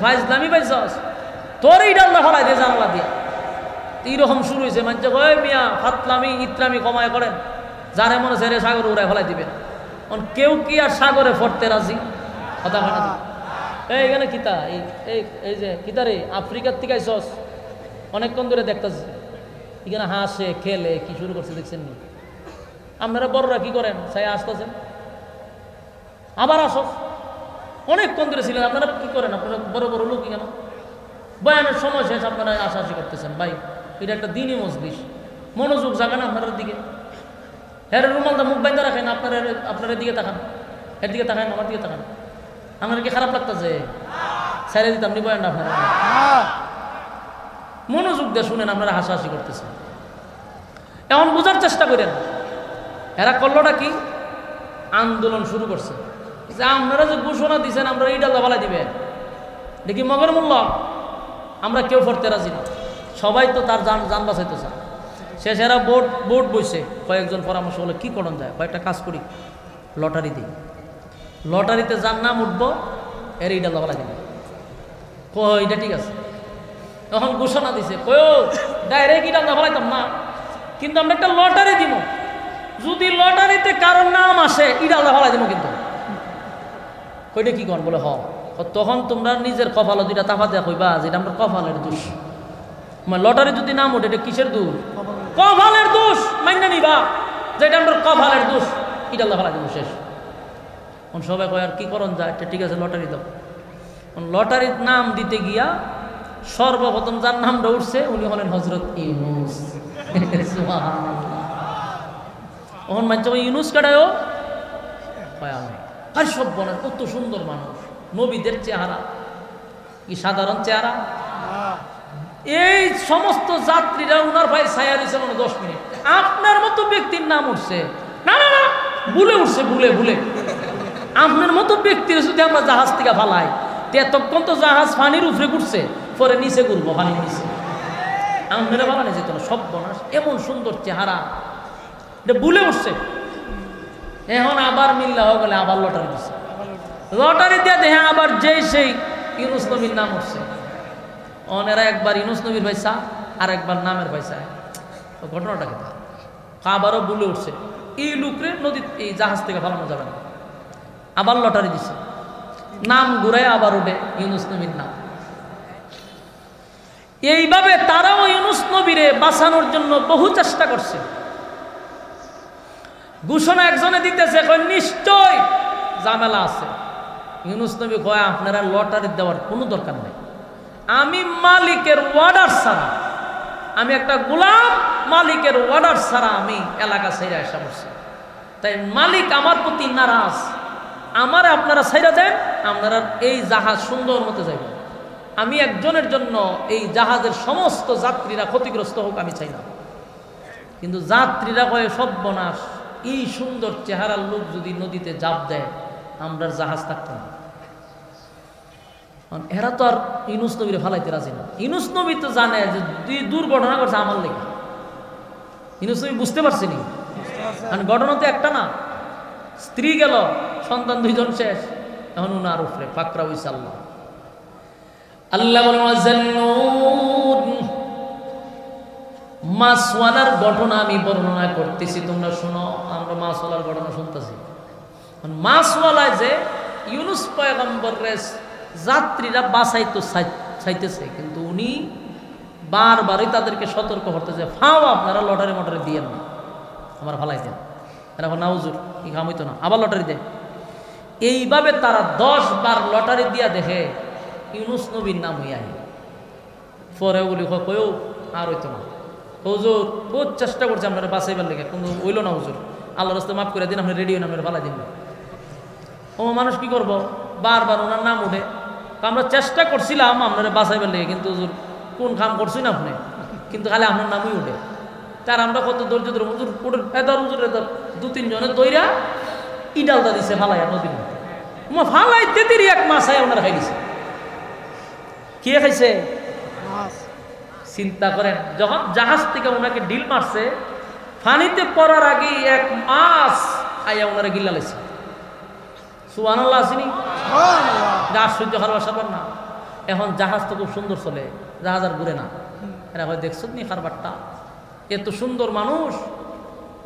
ফাইজলামি পাইছস তোর এই ডাল্লা ফেলাই দিয়ে জানলা দিয়া। এইরকম শুরু হয়েছে, মানছে কয় মিয়া ফাতলামি ইত্রামি কমায় করেন, যারে মনে ছেড়ে সাগরে উড়ায় ফেলাই দিবেন। কেউ কি আর সাগরে ফরতে রাজি? কথা হয় না। এইখানে কিতা এই যে কিতা রে, আফ্রিকার থেকে আইসস, অনেকক্ষণ ধরে দেখতেছি এখানে হাসে খেলে কি শুরু করছে দেখছেন নি? আপনারা বড়রা কি করেন, চাই আসতেছেন আবার আসস, অনেকক্ষণ ধরে ছিলেন, আপনারা কি করেন? আপনারা বড় বড় লোক কেন? বয়ানের সময় শেষ, আপনারা আশাআশি করতেছেন। ভাই এটা একটা দিনই মজলিস, মনোযোগ জাগান আপনার দিকে। হ্যাঁ, রুমালটা মুখ বাইন্দা রাখেন, আপনার দিকে তাকান, এর দিকে তাকান, আমার দিকে তাকান। আমার কি খারাপ লাগতেছে? ছেড়ে দিতাম নি বয়ানটা আপনারা? মনোযোগ দিয়ে শুনেন, আপনারা হাসাহাসি করতেছেন। এখন বোঝার চেষ্টা করেন এরা করলোটা কি, আন্দোলন শুরু করছে যে আপনারা যে ঘোষণা দিচ্ছেন আমরা ইটা দাবালা দিবেন, দেখি মগের মূল্য আমরা কেউ পড়তে রাজি না, সবাই তো তার যান বাঁচাইতে চায়। শেষে এরা বোর্ড বইছে, কয়েকজন পরামর্শ হলো কি করণ যায়, কয়েকটা কাজ করি, লটারি দিই, লটারিতে যার নাম উঠবো এর ইটা দাবালা দিবে। এটা ঠিক আছে। এখন ঘোষণা দিছে কয়েও ডাইরেক্ট ইটা দাবালাইতাম না, কিন্তু আমরা একটা লটারি দিব, যদি লটারিতে কারোর নাম আসে ইটা দাবালাই দিব। কিন্তু কইটা কি কন বলে তখন তোমরা নিজের কপালে দুইটা তাফা দেয়া কইবা যেটা আমরা কপালের দোষ। লটারি যদি নাম ওঠে এটা কিসের দোষ? কপালের দোষ। মাইনা নিবা যেটা আমরা কপালের দোষ, এটা আল্লাহ ফালা দিব শেষ। সবাই কয় আর কি করণ যায়, ঠিক আছে লটারি দাও। লটারির নাম দিতে গিয়া সর্বপ্রথম যার নামটা উঠছে উনি হলেন হযরত ইউনূস। ওহন মাঝে ইউনূস কাটায়ও কয় আমি আর সব বলেন কত সুন্দর মানুষ, নবীদের চেহারা কি সাধারণ চেহারা। এই সমস্ত যাত্রীরা উনার ভাই ছায়া দিয়েছে 10 মিনিট। আপনার মতো ব্যক্তির নাম উঠছে না, না না ভুলে উঠছে, ভুলে আপনার মতো ব্যক্তির যদি আমরা জাহাজ থেকে ফালাই, এতক্ষণ তো জাহাজ পানির উপরে ঘুরছে, পরে নিচে ঘুরবো পানির নিচে, আপনারা ফালানো যেত না। সব বনাস এমন সুন্দর চেহারা, এটা ভুলে উঠছে। এখন আবার মিল্লা হয়ে গেলে আবার লটারি দিচ্ছে, লটারি দিয়ে দেখে আবার যেই সেই ইউনূস নবীর নাম উঠছে। অনেরা একবার ইউনূস নবীর পয়সা আর একবার নামের পয়সা, ঘটনাটা কি আবারও ভুলে উঠছে, এই লোকরে নদীর এই জাহাজ থেকে ফালানো যাবে না। আবার লটারি দিছে, নাম ঘুরায় আবার উঠে ইউনূস নবীর নাম। এইভাবে তারাও ইউনূস নবীরে বাঁচানোর জন্য বহু চেষ্টা করছে। ঘোষণা একজনে দিতেছে কয় নিশ্চয় ঝামেলা আছে। ইউনূস নবী কয় আপনারা লটারি দেওয়ার কোনো দরকার নেই, আমি মালিকের অর্ডার ছাড়া, আমি একটা গোলাম, মালিকের অর্ডার ছাড়া আমি এলাকা ছেড়ে আসা বসছি, তাই মালিক আমার প্রতি নারাজ, আমারে আপনারা ছেড়ে দেন, আপনারা এই জাহাজ সুন্দর মতো যাইব। আমি একজনের জন্য এই জাহাজের সমস্ত যাত্রীরা ক্ষতিগ্রস্ত হোক আমি চাই না। কিন্তু যাত্রীরা কয়ে সর্বনাশ, এই সুন্দর চেহারার লোক যদি নদীতে জাপ দেয় আমরা জাহাজ থাকতো না। এরা তো আর ইউনূস নবীরে ফালাইতে রাজি না। ইউনূস নবী তো জানে যে দুর্ঘটনা করছে আমার লেগে, ইউনূস নবী বুঝতে পারছেনি। ঘটনা তো একটা না, স্ত্রী গেল, সন্তান 2 জন শেষ, এখন উনার উপরে ফাকরা হইছে আল্লাহ। আল্লাহ বলেন মাছওয়ালার ঘটনা আমি বর্ণনা করতেছি, তোমরা শোনো। আমরা মাছওয়ালার ঘটনা শুনতেছি। মাছওয়ালায় যে ইউনূস পয়গম্বরের যাত্রীরা বাঁচাইতো চাইতেছে, কিন্তু উনি বারবারই তাদেরকে সতর্ক করতেছে, ফাও আপনারা লটারি মটারি দিয়েন না, আমার ফালাই দেন। এরা না হুজুর কি কাম হইতো না, আবার লটারি দেয়। এইভাবে তারা 10 বার লটারি দিয়া দেখে ইউনূস নবীর নাম হইয়া, পরে বলি কয়েও আর হইতো না। হুজুর বহুত চেষ্টা করছে আপনারা বাঁচাইবার লেগে, কিন্তু হইল না হুজুর, আল্লাহ রাস্তায় মাফ করে দিন, আপনি রেডিও নামের ফালাই দিন। ও মানুষ কি করবো, বারবার ওনার নাম উঠে। আমরা চেষ্টা করছিলাম আপনারা বাঁচাইবার লেগে, কিন্তু হুজুর কোন কাম করছেন আপনি, কিন্তু খালি আপনার নামই উঠে। তার আমরা কত ধৈর্য ধরে হুজুর এদর হুজুর এদর 2-3 জনের দইরা ইডালটা দিছে ফালাইয়া নদীর মধ্যে, ফালাইতে দেরি 1 মাস আয় ওনারা খাই দিছে। কে খাইছে? চিন্তা করেন, যখন জাহাজ থেকে ওনাকে ডিল মারছে, পানিতে পড়ার আগে 1 মাস আইয়া ওনারা গিল্লা লাইছে। সুবহানাল্লাহ আসেনি? আশ্চর্য হওয়ার ব্যাপার না। এখন জাহাজ তো খুব সুন্দর চলে, জাহাজ আর ঘুরে না। এরা হয় দেখছো নি কারবারটা, এত সুন্দর মানুষ,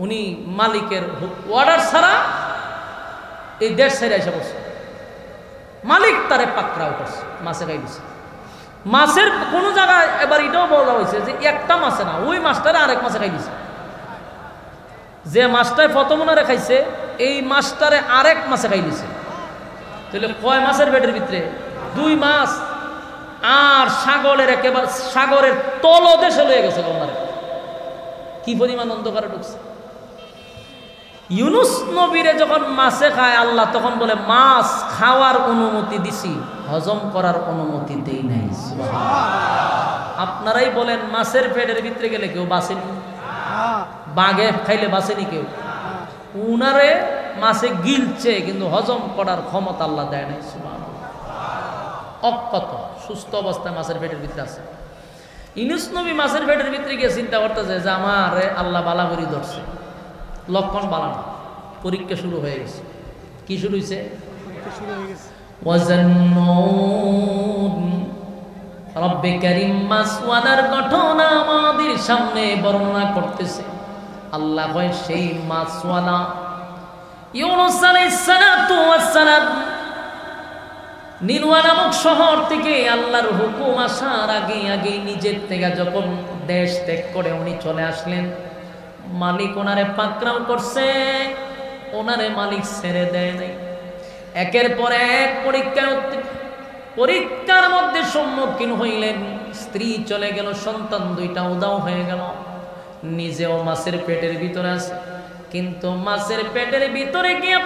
উনি মালিকের অর্ডার ছাড়া এই দেশ ছেড়ে এসে বসছে। মালিক তারে পাকড়া উঠেছে, মাছে খাই দিছে। মাছের কোনো জায়গায় এবার এটাও বলা হয়েছে যে একটা মাছে না, ওই মাছটারে আরেক মাছে খাই দিছে। যে মাছটায় প্রথম ওনারে খাইছে, এই মাছটারে আরেক মাছে খাই দিছে। তাহলে কয় মাছের পেটের ভিতরে? 2 মাছ। আর সাগরের একেবারে সাগরের তলদেশে লয়ে গেছে ওনারে। কি পরিমাণ অন্ধকারে ঢুকছে। ইউনূস নবীরে যখন মাছে খায় আল্লাহ, তখন বলে মাছ খাওয়ার অনুমতি দিছি, হজম করার অনুমতি দেই নাই। আপনারাই বলেন মাছের পেটের ভিতরে গেলে কেউ বাঁচেনি? বাঘে খাইলে বাঁচেনি কেউ? উনারে মাছে গিলছে কিন্তু হজম করার ক্ষমতা আল্লাহ দেয় নাই। সুবহানাল্লাহ। অক্ষত সুস্থ অবস্থায় মাছের পেটের ভিতরে আছে। ইউনূস নবী মাছের পেটের ভিতরে গিয়ে চিন্তা করতেছে যে আমার আল্লাহ বালাবরি ধরছে, লক্ষণ বালানো, পরীক্ষা শুরু হয়ে গেছে। কি শুরু হয়েছে? রব্বে কারীম মাছওয়ালার ঘটনা আমাদের সামনে বর্ণনা করতেছে। আল্লাহ কয় সেই মাছওয়ালা ইউনূস আলাইহিস সালাতু ওয়াস সালাম নিনওয়া নামক শহর থেকে আল্লাহর হুকুম আসার আগে নিজের থেকে যখন দেশ ত্যাগ করে উনি চলে আসলেন, মালিক ওনারে পাকড়াও করছে, ওনারে মালিক ছেড়ে দেয় নাই। একের পর এক পরীক্ষার মধ্যে সম্মুখীন হইলেন। স্ত্রী চলে গেল, সন্তান দুইটা উদাও হয়ে গেল, নিজেও মাছের পেটের ভিতরে আছে। কিন্তু মাছের পেটের ভিতরে গিয়ে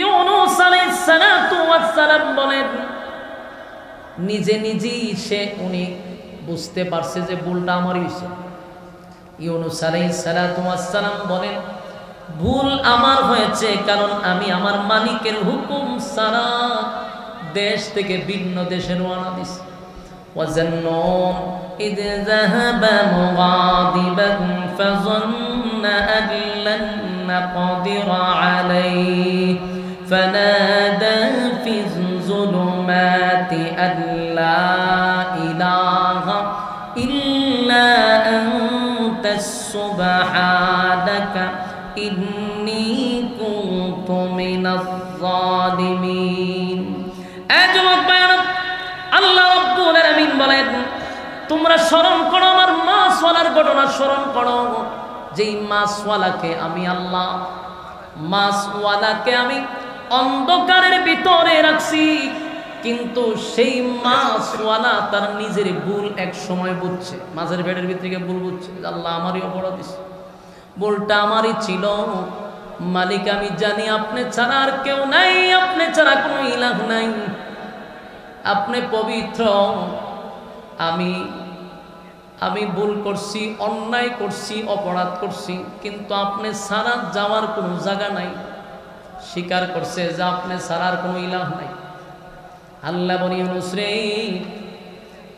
ইউনূস আলাইহিস সালাতু ওয়াস সালাম বলেন, নিজেই উনি বুঝতে পারছে যে ভুলটা আমারই হয়েছে। ইউনূস আলাইহিস সালাতু ওয়াস সালাম বলেন, ভুল আমার হয়েছে কারণ আমি আমার মালিকের হুকুম ছাড়া দেশ থেকে ভিন্ন দেশে রওনা দিছি। وَظَنُّونَ إِذْ ذَهَبَ مُغَاضِبًا فَظَنَّ أَن لَّن نَّقْدِرَ عَلَيْهِ فَنَادَىٰ فِي الظُّلُمَاتِ أَن لَّا إِلَٰهَ إِلَّا أَنتَ سُبْحَانَكَ إِنِّي كُنتُ مِنَ الظَّالِمِينَ। আল্লাহ রাব্বুল আলামিন বলেন, তোমরা স্মরণ করো আমার মাছওয়ালার ঘটনা স্মরণ করো। যেই মাছওয়ালাকে আমি আল্লাহ, মাছওয়ালাকে আমি অন্ধকারের ভিতরে রাখছি, কিন্তু সেই মাছওয়ালা তার নিজের ভুল এক সময় বুঝছে, মাছের পেটের ভিতরে গিয়ে ভুল বুঝছে, আল্লাহ আমারই অপরাধ দিছে, ভুলটা আমারই ছিল। মালিক আমি জানি আপনি ছাড়া আর কেউ নাই, আপনি ছাড়া কোনো ইলাহ নাই, আপনি পবিত্র। আমি ভুল করছি, অন্যায় করছি, অপরাধ করছি, কিন্তু আপনি ছাড়া যাওয়ার কোনো জায়গা নাই। স্বীকার করছে যে আপনি ছাড়ার কোনো ইলাহ নাই। আল্লাহ বলি, ইউনূস রে,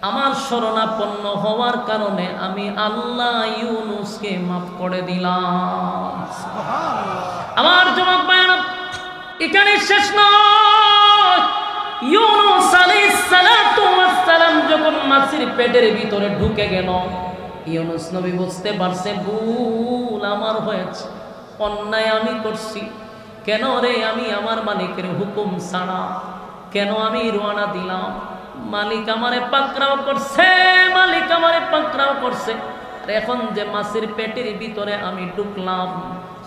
আমার শরণাপন্ন হওয়ার কারণে আমি আল্লাহ ইউনূসকে মাফ করে দিলাম। আমার যুবক ভাইরা, এখানে শেষ নয়। ইউনূস আলাইহিস সালাতু ওয়াস সালাম যখন মাছের পেটের ভিতরে ঢুকে গেল, ইউনূস নবী বুঝতে পারছে ভুল আমার হয়েছে, অন্যায় আমি করছি। কেন রে আমি আমার মালিকের হুকুম ছাড়া কেন আমি রওনা দিলাম? মালিক আমারে পাকড়াও করছে, মালিক আমারে পাকড়াও করছে। আর এখন যে মাছের পেটের ভিতরে আমি ঢুকলাম,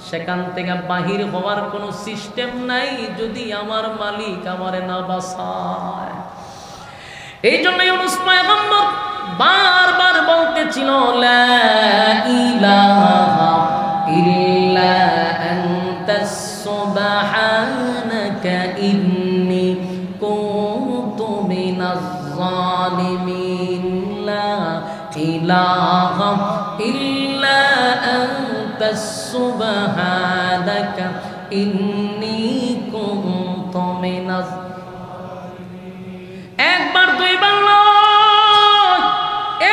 সেখান থেকে বাহির হওয়ার কোনো সিস্টেম নাই যদি আমার মালিক আমারে না বাঁচায়। এই জন্য ইউনূস পয়গম্বর বারবার বলতেছিল, লা ইলাহা ইল্লা আনতাস সুবহানাকা ইন্নী কুনতু মিনাজ জালিমিন। লা ইলাহা ইল্লা আনতাস সুবহানাকা ইন্নী কুনতু মিনাজ। একবার দুইবার নয়,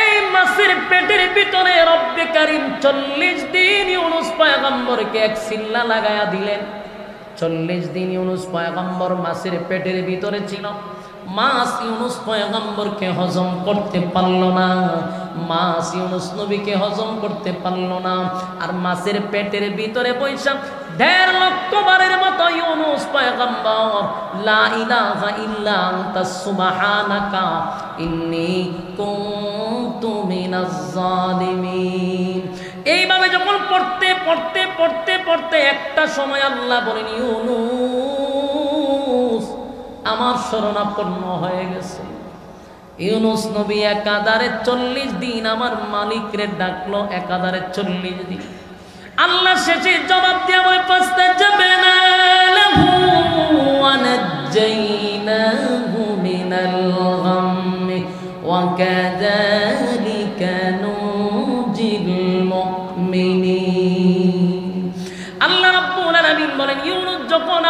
এই মাছের পেটের ভিতরে রব্বে কারীম 40 দিন ইউনূস পয়গম্বরকে এক সিল্লা লাগায়া দিলেন। 40 দিন ইউনূস পয়গম্বর মাছের পেটের ভিতরে ছিল। মাছ ইউনূস পয়গম্বরকে হজম করতে পারল না, মাছ ইউনূস নবীকে হজম করতে পারল না। আর মাছের পেটের ভিতরে বৈশা 1.5 লক্ষ বারের মতো ইউনূস পয়গম্বর লা ইলাহা ইল্লা আনতা সুবহানাকা ইন্নী কুনতু মিনাজ জালিমিন। এইভাবে যখন পড়তে একটা সময় আল্লাহ বলেন, ইউনূস আমার শরণাপন্ন হয়ে গেছে। ইউনূস নবী একাধারে 40 দিন আমার মালিকরে ডাকলো, একাধারে 40 দিন। আল্লাহ শেষে জবাব দেয়া ওই পাঁচটা যাবে না, লাহু ওয়া নাজ্জাইনাহু মিনাল গাম্মি ওয়া কাযালিকা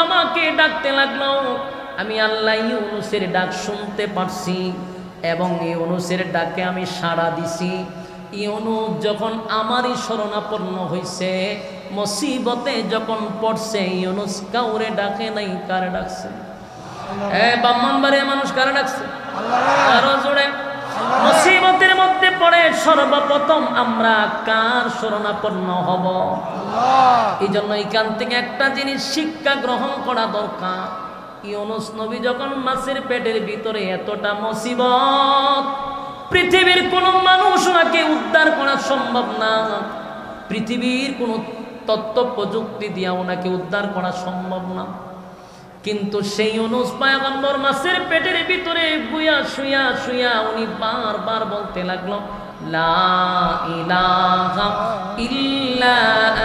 আমাকে ডাকতে লাগলো, আমি আল্লাহ ইউনুসের ডাক শুনতে পারছি এবং ইউনুসের ডাকে আমি সাড়া দিছি। ইউনুস যখন আমারই শরণাপন্ন হইছে, মুসিবতে যখন পড়ছে, ইউনুস কাউরে ডাকে নাই। কারে ডাকছে? ব্রাহ্মণবাড়িয়া মানুষ কারে ডাকছে? আরো জোরে। মুসিবতের মধ্যে পড়ে সর্বপ্রথম আমরা কার শরণাপন্ন হব? এই জন্য এখান থেকে একটা জিনিস শিক্ষা গ্রহণ করা দরকার। ইউনুস নবী যখন মাছের পেটের ভিতরে, এতটা মুসিবত, পৃথিবীর কোন মানুষ ওনাকে উদ্ধার করা সম্ভব না, পৃথিবীর কোন তথ্য প্রযুক্তি দিয়া ওনাকে উদ্ধার করা সম্ভব না। কিন্তু সেই ইউনুস পয়গম্বর মাছের পেটের ভিতরে বুয়া শুয়া শুয়া উনি বারবার বলতে লাগলো, লা ইলাহা ইল্লা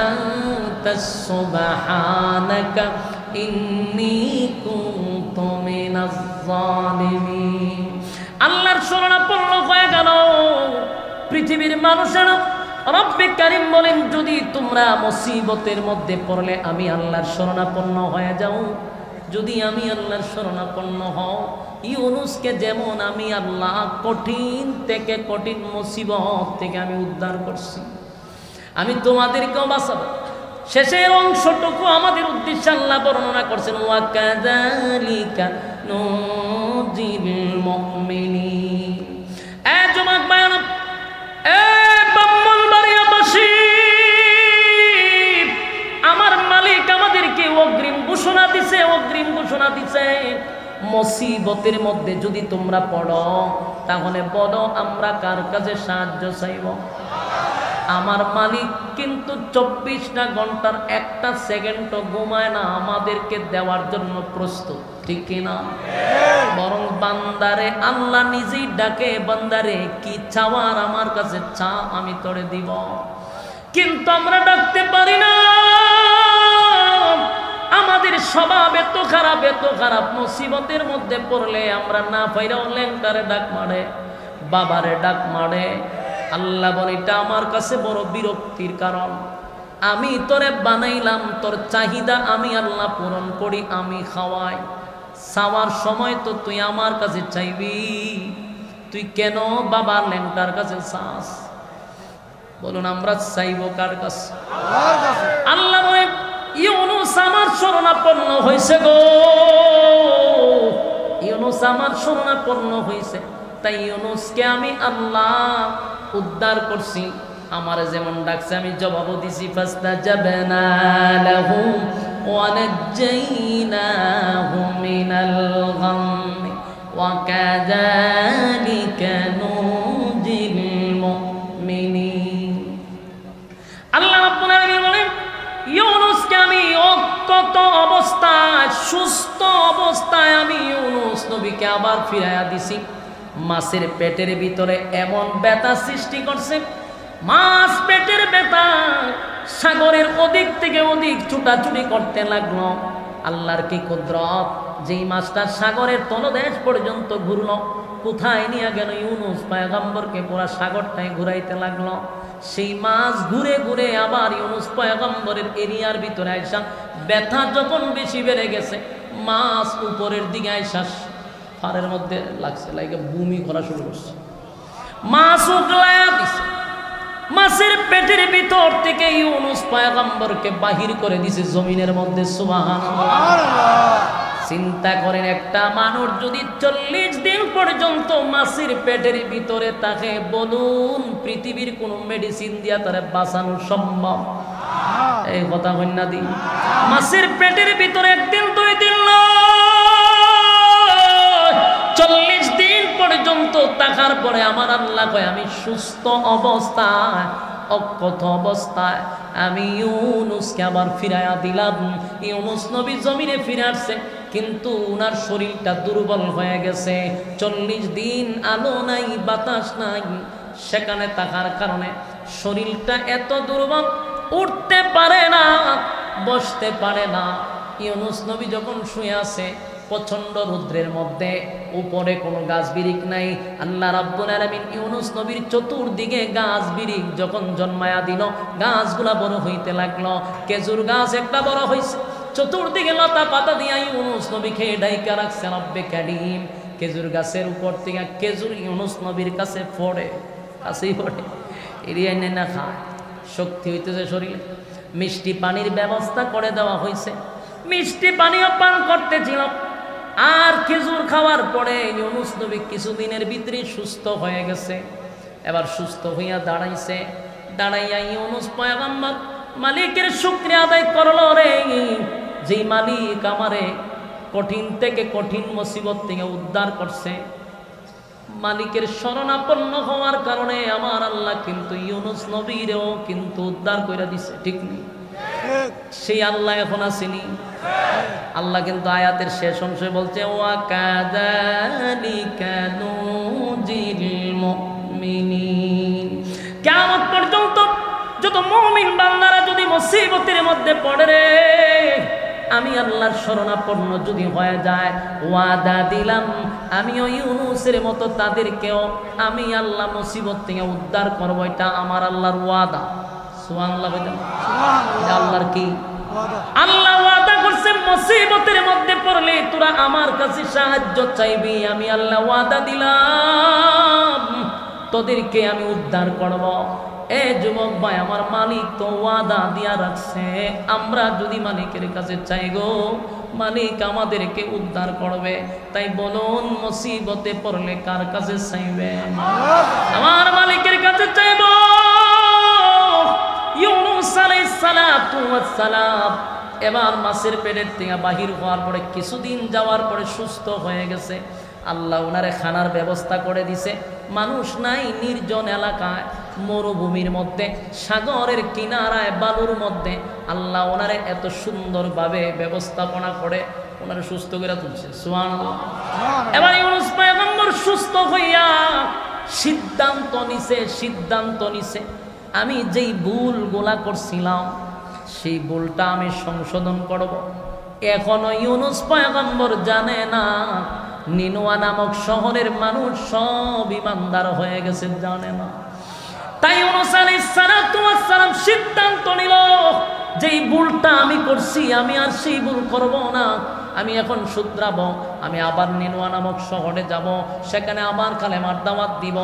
আনতা সুবহানাকা ইন্নী কুনতু মিনাজ জালিমিন। আল্লাহর শরণাপন্ন হয়ে গেল পৃথিবীর মানুষেরা। রব্বে কারীম বলেন, যদি তোমরা মুসিবতের মধ্যে পড়লে আমি আল্লাহর শরণাপন্ন হয়ে যাও, যদি আমি আল্লাহর শরণাপন্ন হও, ইউনুসকে যেমন আমি আল্লাহ কঠিন থেকে কঠিন মুসিবত থেকে আমি উদ্ধার করছি, আমি তোমাদেরকেও বাঁচাবো। শেষের অংশটুকু আমাদের উদ্দেশ্যে আল্লাহ বর্ণনা করছেন, ওয়া কাযালিকা নুজিল মুমিনিন। যুবক ভাইরা, ব্রাহ্মণবাড়িয়াবাসী, আমার মালিক আমাদেরকে অগ্রিম ঘোষণা দিছে, অগ্রিম ঘোষণা দিছে, মুসিবতের মধ্যে যদি তোমরা পড়ো, তাহলে বলো আমরা কার কাছে সাহায্য চাইব? আমার মালিক কিন্তু 24টা ঘন্টার একটা সেকেন্ডও ঘুমায় না, আমাদেরকে দেওয়ার জন্য প্রস্তুত, ঠিক কিনা? বরং বান্দারে আল্লাহ নিজেই ডাকে, বান্দারে কি চাওয়ার আমার কাছে চা, আমি তোরে দিব। কিন্তু আমরা ডাকতে পারি না, আমাদের স্বভাব এত খারাপ, এত খারাপ। মুসিবতের মধ্যে পড়লে আমরা না পাইরাও ল্যাংটারে ডাক মারে, বাবারে ডাক মারে। আল্লাহ বলে, এটা আমার কাছে বড় বিরক্তির কারণ। আমি তোরে বানাইলাম, তোর চাহিদা আমি আল্লাহ পূরণ করি, আমি খাওয়াই। চাওয়ার সময় তো তুই আমার কাছে চাইবি, তুই কেন বাবার ল্যাংটার কাছে চাস? বলুন, আমরা চাইব কার কাছে? আল্লাহ বলে, ইউনুস আমার শরণাপন্ন হয়েছে গো, ইউনুস আমার শরণাপন্ন হয়েছে, তাই ইউনুসকে আমি আল্লাহ উদ্ধার করছি। আমার যেমন ডাকছে আমি জবাব দিছি, ফাস্তাজাবনা লাহু ওয়া নাজ্জাইনাহু মিনাল গাম্মি ওয়া কাযালিকা নুজিল মুমিনিন। আল্লাহ রাব্বুল আলামিন বলেন, ইউনুসকে আমি অক্ষত অবস্থায়, সুস্থ অবস্থায় আমি ইউনুস নবীকে আবার ফিরাইয়া দিছি। মাছের পেটের ভিতরে এমন ব্যথা সৃষ্টি করছে, মাছ পেটের ব্যথা সাগরের ওদিক থেকে ওদিক ছুটাছুটি করতে লাগলো। আল্লাহর কি কুদরত, যেই মাছটা সাগরের তলদেশ পর্যন্ত ঘুরলো, কোথায় নিয়ে গেল? ইউনুস পয়গম্বরকে পুরা সাগরটাই ঘুরাইতে লাগলো। সেই মাছ ঘুরে ঘুরে আবার ইউনুস পয়গম্বরের এরিয়ার ভিতরে আইসা, ব্যথা যখন বেশি বেড়ে গেছে, মাছ উপরের দিকে আইসা ফারের মধ্যে লাগছে, লাগে বমি করা শুরু করছে, মাছ উগলায়া দিছে। মাছের পেটের ভিতর থেকে ইউনুস পয়গম্বরকে বাহির করে দিছে জমিনের মধ্যে। সুবহানাল্লাহ। চিন্তা করেন, একটা মানুষ যদি 40 দিন পর্যন্ত মাছের পেটের ভিতরে থাকে, বলুন পৃথিবীর কোন মেডিসিন দিয়া তারে বাঁচানো সম্ভব? এই কথা কন্যা দিন, মাছের পেটের ভিতরে একদিন 2 দিন 40 দিন পর্যন্ত থাকার পরে আমার আল্লাহ কয়, আমি সুস্থ অবস্থায়, অক্ষত অবস্থায় আমি ইউনুসকে আবার ফিরাইয়া দিলাম। ইউনুস নবী জমিনে ফিরে আসছে, কিন্তু উনার শরীরটা দুর্বল হয়ে গেছে। 40 দিন আলো নাই, বাতাস নাই, সেখানে থাকার কারণে শরীরটা এত দুর্বল, উঠতে পারে না, বসতে পারে না। ইউনুস নবী যখন শুয়ে আছে প্রচন্ড রৌদ্রের মধ্যে, উপরে কোনো গাছ বিরিক নাই, আল্লাহ রাব্বুল আলামিন ইউনুস নবীর চতুর্দিকে গাছ বিরিক যখন জন্মায়া দিল, গাছগুলা বড় হইতে লাগলো। খেজুর গাছ একটা বড় হয়েছে, চতুর্দিকে লতা পাতা দিয়া ইউনুস নবীকে ডাইকা রাখছে রব্বে কারীম। খেজুর গাছের উপর থেকে খেজুর ইউনুস নবীর কাছে পড়ে, কাছেই পড়ে, এড়িয়ে এনে না খায়, শক্তি হইতেছে শরীরে। মিষ্টি পানির ব্যবস্থা করে দেওয়া হয়েছে, মিষ্টি পানিও পান করতেছিল। আর খেজুর খাওয়ার পরে ইউনুস নবী কিছুদিনের ভিতরে সুস্থ হয়ে গেছে। এবার সুস্থ হইয়া দাঁড়াইছে, দাঁড়াইয়া ইউনুস পয়গম্বর মালিকের শুকরিয়া আদায় করলো, রে যে মালিক আমারে কঠিন থেকে কঠিন মুসিবত থেকে উদ্ধার করছে। মালিকের শরণাপন্ন হওয়ার কারণে আমার আল্লাহ কিন্তু ইউনুস নবীরও কিন্তু উদ্ধার করে দিছে, ঠিক নেই? সেই আল্লাহ এখন আসেনি। আল্লাহ কিন্তু আয়াতের শেষ অংশে বলছে ওয়া কাযালিকা নুজিল মুমিনিন। কিয়ামত পর্যন্ত যত মুমিন বান্দারা যদি মুসিবতের মধ্যে পড়ে রে, আমি আল্লাহর শরণাপন্ন যদি হয়ে যায়, ওয়াদা দিলাম আমিও ইউনুসের মতো তাদেরকেও আমি আল্লাহ মুসিবত থেকে উদ্ধার করবো। এটা আমার আল্লাহর ওয়াদা। সুবহানাল্লাহ। এটা আল্লাহর কি? আল্লাহ ওয়াদা করছে মুসিবতের মধ্যে পড়লে তোরা আমার কাছে সাহায্য চাইবি, আমি আল্লাহ ওয়াদা দিলাম তোদেরকে আমি উদ্ধার করব। এ যুবক ভাই, আমার মালিক তো ওয়াদা দিয়া রাখছে, আমরা যদি মালিকের কাছে চাই গো, মালিক আমাদেরকে উদ্ধার করবে। তাই বলুন মুসিবতে পড়লে কার কাছে চাইবেন? আমার মালিকের কাছে চাইব। ইউনুস আলাইহিস সালাতু ওয়াস সালাম এবার মাছের পেটের থেকে বাহির হওয়ার পরে কিছুদিন যাওয়ার পরে সুস্থ হয়ে গেছে। আল্লাহ ওনারে খানার ব্যবস্থা করে দিছে। মানুষ নাই, নির্জন এলাকায়, মরুভূমির মধ্যে, সাগরের কিনারায়, বালুর মধ্যে আল্লাহ ওনারে এত সুন্দরভাবে ব্যবস্থাপনা করে ওনারে সুস্থ করে তুলছে। সুবহানাল্লাহ। এবার ইউনুস পয়গম্বর সুস্থ হইয়া সিদ্ধান্ত নিছে আমি যেই ভুলগুলা করছিলাম সেই ভুলটা আমি সংশোধন করব। এখনো ইউনুস পয়গম্বর জানে না নিনুয়া নামক শহরের মানুষ সব ঈমানদার হয়ে গেছে, জানে না। তাই ইউনুস আলাইহিস সালাতু ওয়াস সালাম সিদ্ধান্ত নিল যেই ভুলটা আমি করছি আমি আর সেই ভুল করব না, আমি এখন শুধরাবো। আমি আবার নিনুয়া নামক শহরে যাব, সেখানে আবার কালেমার দাওয়াত দিব।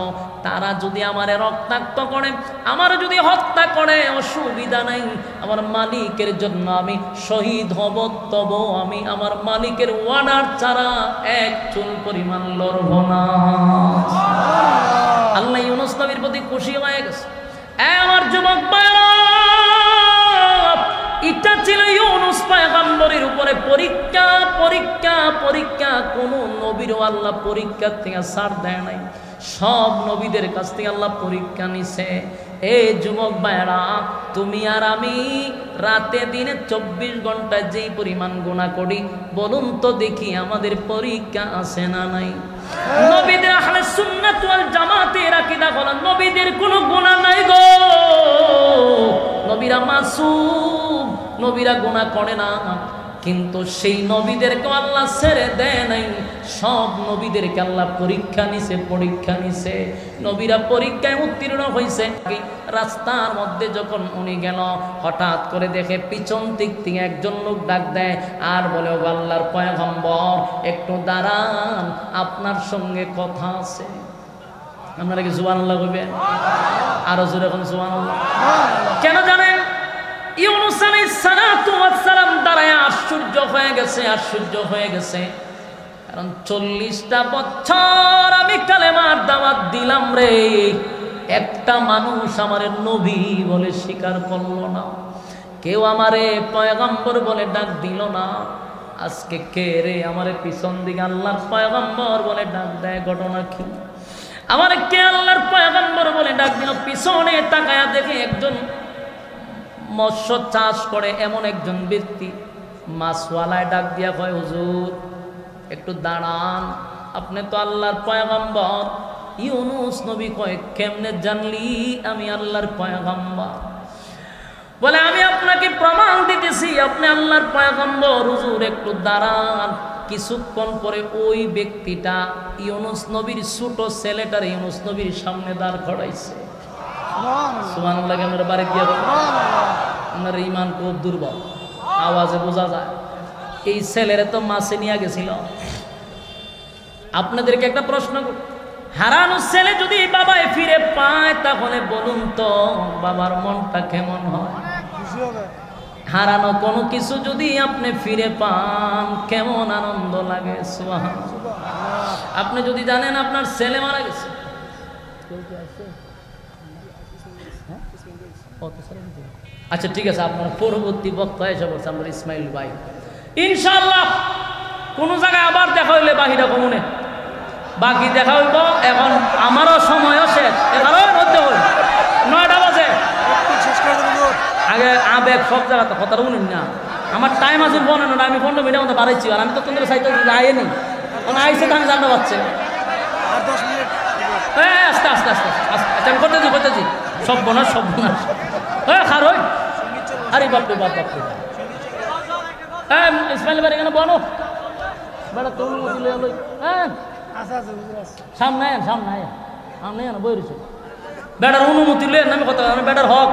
তারা যদি আমারে রক্তাক্ত করে, আমার যদি হত্যা করে, অসুবিধা নাই, আমার মালিকের জন্য আমি শহীদ হব, তবু আমি আমার মালিকের ওয়ার্ডার ছাড়া এক চুল পরিমাণ লড়ব না। আল্লাহ ইউনুস নবীর প্রতি খুশি হয়ে গেছে। আমার যুবক ভাইরা, এটা ছিল ইউনুস পয়গম্বরের উপরে পরীক্ষা। কোন নবীরও আল্লাহ পরীক্ষা থেকে ছাড় দেয় নাই, সব নবীদের কাছ থেকে আল্লাহ পরীক্ষা নিছে। এই যুবক ভাইরা, তুমি আর আমি রাতে দিনে 24 ঘন্টায় যেই পরিমাণ গুনাহ করি, বলুন তো দেখি আমাদের পরীক্ষা আছে না নাই? নবীদের আহলে সুন্নাত ওয়াল জামাতের আকীদা হলো নবীদের কোনো গুনাহ নাই গো, নবীরা মাসুম, নবীরা গুনাহ করে না। কিন্তু সেই নবীদেরকে আল্লাহ ছেড়ে দেয় নাই, সব নবীদেরকে আল্লাহ পরীক্ষা নিছে। নবীরা পরীক্ষায় উত্তীর্ণ হয়েছে। রাস্তার মধ্যে যখন উনি গেল, হঠাৎ করে দেখে পিছন দিক থেকে একজন লোক ডাক দেয় আর বলে, ও আল্লাহর পয়গম্বর একটু দাঁড়ান, আপনার সঙ্গে কথা আছে। আপনারা কি সুবহানাল্লাহ কইবেন? আরো জোরে এখন সুবহানাল্লাহ। কেন জানেন? ইউনুস আলাইহিস সালাতু ওয়াস সালাম দাঁড়ায় আশ্চর্য হয়ে গেছে। কারণ 40টা বছর আমি কালেমার দাওয়াত দিলাম রে, একটা মানুষ আমারে নবী বলে স্বীকার করলো না, কেউ আমারে পয়গম্বর বলে ডাক দিল না। আজকে কে রে আমারে পিছন দিকে আল্লাহর পয়গম্বর বলে ডাক দেয়? ঘটনা কি? আমারে কে আল্লাহর পয়গম্বর বলে ডাক দিল? পিছনে তাকায়া দেখে একজন মৎস্য চাষ করে এমন একজন ব্যক্তি মাছওয়ালায় ডাক দিয়া কয়, হুজুর একটু দাঁড়ান, আপনি তো আল্লাহর পয়গম্বর। ইউনুস নবী কয়, কেমনে জানলি আমি আল্লাহর পয়গম্বর? বলে, আমি আপনাকে প্রমাণ দিতেছি আপনি আল্লাহর পয়গম্বর। হুজুর একটু দাঁড়ান। কিছুক্ষণ পরে ওই ব্যক্তিটা ইউনুস নবীর ছোট ছেলেটার ইউনুস নবীর সামনে দাঁড় করাইছে। সুবহানাল্লাহ। আমরা বাড়ি গিয়ে আমার ঈমান খুব দুর্বল, আওয়াজে বোঝা যায়। এই ছেলেরে তো মাছে নিয়ে গেছিল। আপনাদেরকে একটা প্রশ্ন করি, হারানো ছেলে যদি বাবায় ফিরে পায় তাহলে বলুন তো বাবার মনটা কেমন হয়? হারানো কোনো কিছু যদি আপনি ফিরে পান কেমন আনন্দ লাগে। সুবহানাল্লাহ। আপনি যদি জানেন আপনার ছেলে মারা গেছে, আচ্ছা ঠিক আছে, আপনার পরবর্তী বক্তা এসে বলছে আমার ইসমাইল ভাই, ইনশাআল্লাহ কোন জায়গায় আবার দেখা হইলে বাহিরা কমনে বাকি দেখা হইব। এখন আমারও সময়ও শেষ, এখানেও হতে হল 9টা বাজে। আগে আবেগ সব জায়গাতে কথা শুনুন না, আমার টাইম আছে 15 আমি 15 মিনিটের মধ্যে বাড়াইছি, আর আমি তো তোদের সাইতে আইনি আইসে তো আমি জানতে পারছি। আস্তে আস্তে আস্তে আচ্ছা আমি করতেছি সব বোনাস সব বোনাস খার হই। আরে বাপরে বাপ বাপরে, হ্যাঁ ইসমাইল ভাই এখানে বলো বেটা তোর অনুমতি লই লই। হ্যাঁ সামনে আয় সামনে আয়, সামনে আয় না বই রয়েছে। বেটার অনুমতি লই আমি কথা, আমি বেটার হক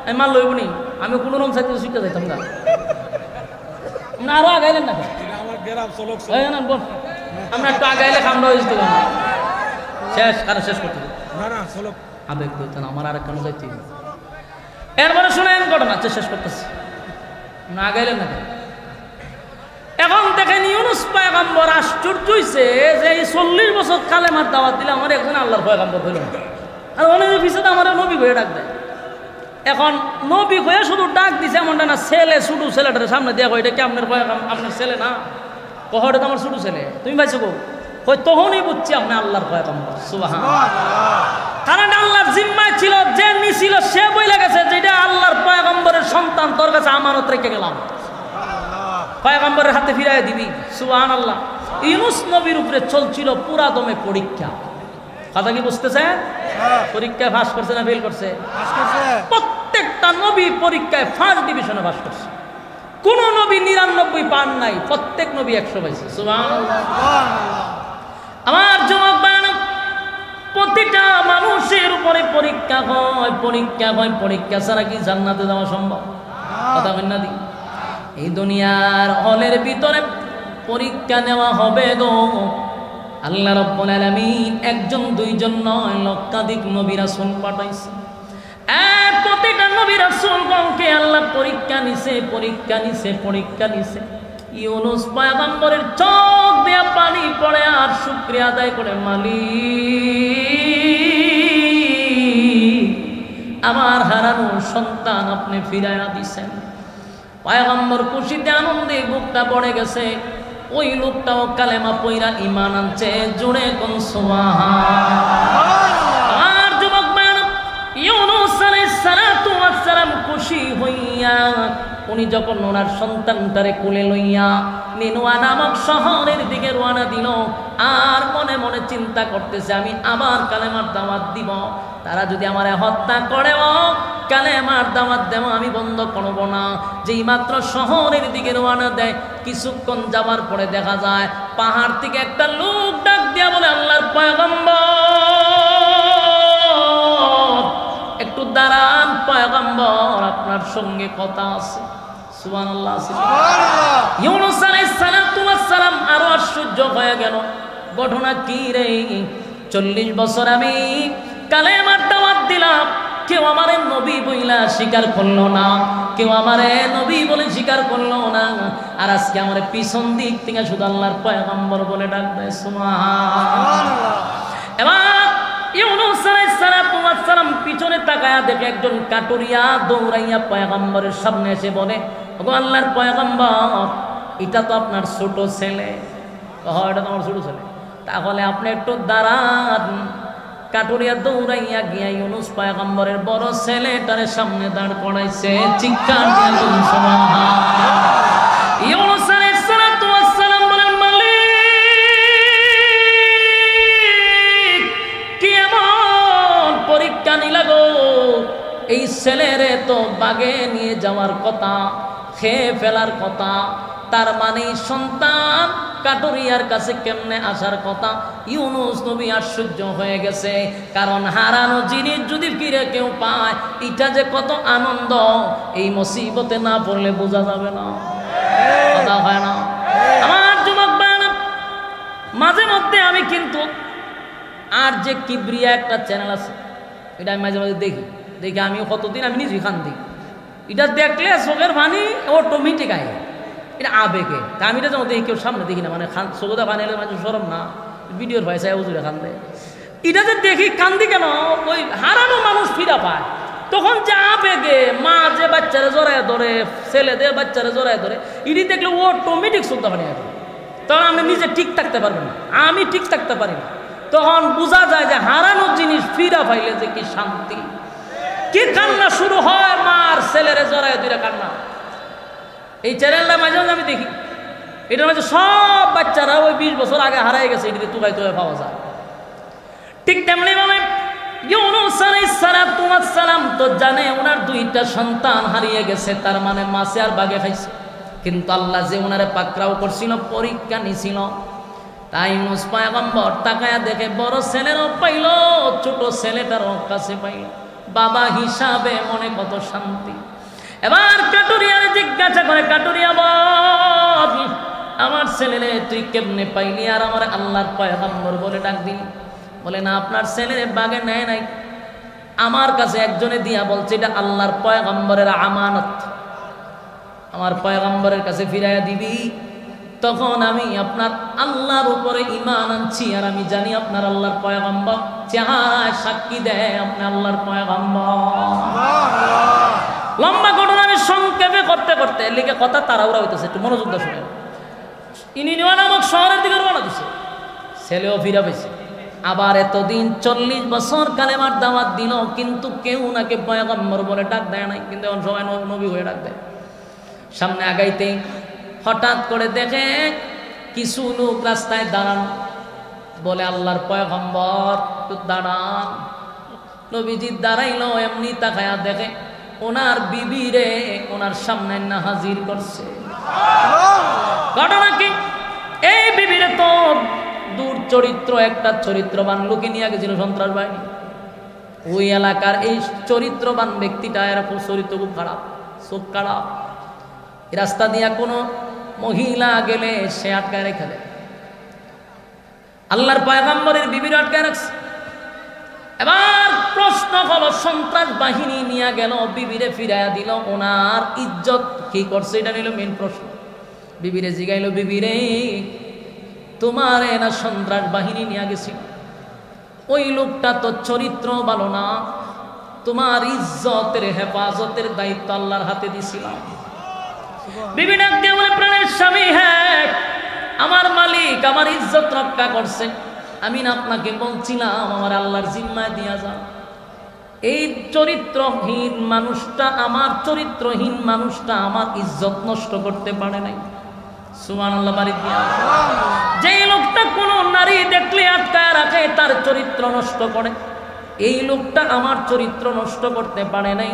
আমি মাল লইব নি, আমি কোনো রকম সাইতে শিখতে যাইতাম না। না আরো আগাইলেন না বল, আমরা একটু আগাইলে খামটা হয়ে যেত শেষ, কারো শেষ করতে আবেগ হইতেন আমার আর কেন যাইতে। এরপরে শুনেন ঘটনা, আচ্ছা শেষ করতেছি, না আগাইলেন না। এখন দেখেন ইউনুস পয়গম্বর আশ্চর্য হইছে যে এই 40 বছর কালেমার দাওয়াত দিলে আমার একজন আল্লাহর পয়গম্বর হইল না, আর অনেক পিছনে আমার নবী হয়ে ডাক দেয়। এখন নবী হয়ে শুধু ডাক দিছে এমনটা না, ছেলে ছোট ছেলেটার সামনে দেওয়া হয়, এটা কি আপনার আপনার ছেলে না, কহটা তো আমার ছোট ছেলে, তুমি পাইছো গো কই, তখনই বুঝছি আপনি আল্লাহর পয়গম্বর। সুবহানাল্লাহ। কারণ আল্লাহর জিম্মায় ছিল, যে নিছিল সে বইলা গেছে যেটা আল্লাহর পয়গম্বরের সন্তান তোর কাছে আমানত রেখে গেলাম, পয়গম্বরের হাতে ফিরাই দিবি। সুবহানাল্লাহ। ইউনুস নবীর উপরে চলছিল পুরা দমে পরীক্ষা। কথা কি বুঝতেছে? পরীক্ষায় পাস করছে না ফেল করছে? প্রত্যেকটা নবী পরীক্ষায় ফার্স্ট ডিভিশনে পাস করছে, কোন নবী 99 পান নাই, প্রত্যেক নবী 100 পাইছে। সুবহানাল্লাহ। আমার যুবক বায়না, প্রতিটা মানুষের উপরে পরীক্ষা হয়, পরীক্ষা হয়, পরীক্ষা ছাড়া কি জান্নাতে যাওয়া সম্ভব? কথা বলেন না দি, এই দুনিয়ার হলের ভিতরে পরীক্ষা নেওয়া হবে গো। আল্লাহ রাব্বুল আলামিন একজন দুইজন নয়, লক্ষাধিক নবী রাসূল পাঠাইছে। প্রতিটা নবী রাসূলগণকে আল্লাহ পরীক্ষা নিছে, পরীক্ষা নিছে, পরীক্ষা নিছে। ইউনুস পয়গম্বরের চোখ দিয়ে পানি পড়ে আর শুকরিয়া আদায় করে, মালিক আমার হারানো সন্তান আপনি ফিরাইয়া দিছেন। পয়গম্বর খুশিতে আনন্দে বুকটা পড়ে গেছে। ওই লোকটাও কালেমা পয়রা ঈমান আনছে, জোরে কোন সুবহানাল্লাহ। আর যুবক ভাইরা, ইউনুস আলাইহিস সালাতু ওয়াস সালাম খুশি হইয়া উনি যখন ওনার সন্তানটারে কোলে লইয়া নিনুয়া নামক শহরের দিকে রওনা দিল, আর মনে মনে চিন্তা করতেছে আমি আবার কালেমার দাওয়াত দিব, তারা যদি আমারে হত্যা করে কালেমার দাওয়াত দেব আমি বন্ধ করব না। যেই মাত্র শহরের দিকে রওনা দেয়, কিছুক্ষণ যাবার পরে দেখা যায় পাহাড় থেকে একটা লোক ডাক দিয়া বলে, আল্লাহর পয়গম্বর একটু দাঁড়ান, পয়গম্বর আপনার সঙ্গে কথা আছে। সুবহানাল্লাহ। ইউনুস আলাইহিস সালাতু ওয়াস সালাম আরো আশ্চর্য হয়ে গেল, ঘটনা কি রে? 40 বছর আমি কালেমার দাওয়াত দিলাম, কেউ আমারে নবী বইলা স্বীকার করলো না, কেউ আমারে নবী বলে স্বীকার করলো না, আর আজকে আমার পিছন দিক থেকে শুধু আল্লাহর পয়গম্বর বলে ডাক দেয়। সুবহানাল্লাহ। এবার ইউনুস আলাইহিস সালাতু ওয়াস সালাম পিছনে তাকায়া দেখে একজন কাটুরিয়া দৌড়াইয়া পয়গম্বরের সামনে এসে বলে, ওগো আল্লাহর পয়গম্বর, এটা তো আপনার ছোট ছেলে। এটা তো আমার ছোট ছেলে, তাহলে আপনি একটু দাঁড়ান। কাটুরিয়া দৌড়াইয়া গিয়া ইউনুস পয়গম্বরের বড় ছেলেটারে সামনে দাঁড় করাইছে, চিৎকার দিয়া বলুন সুবহানাল্লাহ। ইউনুস আলাইহিস সালাতু ওয়াস সালাম বলেন, মালিক কি এমন পরীক্ষা নিলা গো? এই ছেলেরে তো বাগে নিয়ে যাওয়ার কথা, খেয়ে ফেলার কথা, তার মানে সন্তান কাটুরিয়ার কাছে কেমনে আসার কথা। ইউনুস নবী আশ্চর্য হয়ে গেছে, কারণ হারানো জিনিস যদি ফিরে কেউ পায় এটা যে কত আনন্দ, এই মুসিবতে না পড়লে বোঝা যাবে না, কথা হয় না। আমার যুবক ভাইরা, মাঝে মধ্যে আমি কিন্তু আর যে কিবরিয়া একটা চ্যানেল আছে, এটা আমি মাঝে মাঝে দেখি আমিও কতদিন আমি নিজেই খান দিই, এটা দেখলে চোখের পানি অটোমেটিক আয়, এটা আবেগে। তা আমি এটা যেমন দেখি, কেউ সামনে দেখি না, মানে চোখটা পানি এলে মাঝে সরম না, ভিডিওর ভয় চাই উজুরে খান দেয়, এটা যে দেখি কান্দি কেন, ওই হারানো মানুষ ফিরা পায়, তখন যে আবেগে মা যে বাচ্চারা জড়ায় ধরে, ছেলেদের বাচ্চারা জড়ায় ধরে, এটি দেখলে অটোমেটিক চোখটা পানি আসবে। তখন আমি নিজে ঠিক থাকতে পারবো না, আমি ঠিক থাকতে পারি না, তখন বোঝা যায় যে হারানো জিনিস ফিরা পাইলে যে কি শান্তি, কি কান্না শুরু হয়, মার ছেলেরে জড়ায় দুইটা কান্না। এই চ্যানেলটা মাঝে মাঝে আমি দেখি, এটার মাঝে সব বাচ্চারা ওই 20 বছর আগে হারাই গেছে, এটিতে তুকাই পাওয়া যায়। ঠিক তেমনি ভাবে ইউনুস আলাইহিস সালাম তো জানে ওনার 2টা সন্তান হারিয়ে গেছে, তার মানে মাছে আর বাগে খাইছে, কিন্তু আল্লাহ যে ওনারে পাকড়াও করছিল, পরীক্ষা নিছিল। তাই ইউনুস পয়গম্বর তাকায়া দেখে বড় ছেলেরও পাইল, ছোট ছেলেটারও কাছে পাইল, বাবা হিসাবে মনে কত শান্তি। এবার কাটুরিয়ার জিজ্ঞাসা করে, কাটুরিয়া বল, আমার ছেলেরে তুই কেমনে পাইলি আর আমার আল্লাহর পয়গম্বর বলে ডাক দিলি? বলে না, আপনার ছেলেরে বাগে নেয় নাই, আমার কাছে একজনে দিয়া বলছে এটা আল্লাহর পয়গম্বরের আমানত, আমার পয়গম্বরের কাছে ফিরাইয়া দিবি। তখন আমি আপনার আল্লাহর উপরে ঈমান আনছি, আর আমি জানি আপনার আল্লাহর পয়গম্বর, চেহারায় সাক্ষী দেয় আপনি আল্লাহর পয়গম্বর। লম্বা ঘটনা আমি সংক্ষেপে করতে করতে লিখে কথা তাড়াহুড়া হইতেছে, একটু মনোযোগ দিয়ে শুনেন। ইনিনিয়া নামক শহরের দিকে রওনা দিছে, ছেলেও ফিরে পেয়েছে। আবার এতদিন 40 বছর কালেমার দাওয়াত দিল, কিন্তু কেউ নাকি পয়গম্বর বলে ডাক দেয় নাই, কিন্তু এখন সবাই নবী হয়ে ডাক দেয়। সামনে আগাইতে হঠাৎ করে দেখে কিছু লোক রাস্তায় দাঁড়ান, বলে আল্লাহর পয়গম্বর দাঁড়ান। নবীজি দাঁড়াইলো, এমনি তাকায়া দেখে ওনার বিবিরে ওনার সামনে না হাজির করছে। ঘটনা কি? এই বিবিরে তো দূর চরিত্র, একটা চরিত্রবান লোকে নিয়ে গেছিল সন্ত্রাস বাহিনী। ওই এলাকার এই চরিত্রবান ব্যক্তিটা এরকম চরিত্র খুব খারাপ, চোখ খারাপ, রাস্তা দিয়া কোনো মহিলা গেলে সে আটকায় রেখে দেয়। আল্লাহর পয়গম্বরের বিবির আটকায় রাখছে। এবার প্রশ্ন হলো, সন্ত্রাস বাহিনী নিয়ে গেল, বিবিরে ফিরাইয়া দিল, ওনার ইজ্জত কি করছে? এটা নিল মেন প্রশ্ন। বিবিরে জিগাইল, বিবিরে তোমার না সন্ত্রাস বাহিনী নিয়ে গেছিল, ওই লোকটা তো চরিত্র ভালো না, তোমার ইজ্জতের হেফাজতের দায়িত্ব আল্লাহর হাতে দিছিলাম। বিবি ডাক দিয়ে বলে, প্রাণের স্বামী, হ্যাঁ আমার মালিক আমার ইজ্জত রক্ষা করছে, আমি না আপনাকে বলছিলাম আমার আল্লাহর জিম্মায় দিয়া যাও। এই চরিত্রহীন মানুষটা, আমার চরিত্রহীন মানুষটা আমার ইজ্জত নষ্ট করতে পারে নাই। সুবহানাল্লাহ। বাড়ি দিয়া যেই লোকটা কোনো নারী দেখলে আটকায় রাখে, তার চরিত্র নষ্ট করে, এই লোকটা আমার চরিত্র নষ্ট করতে পারে নাই,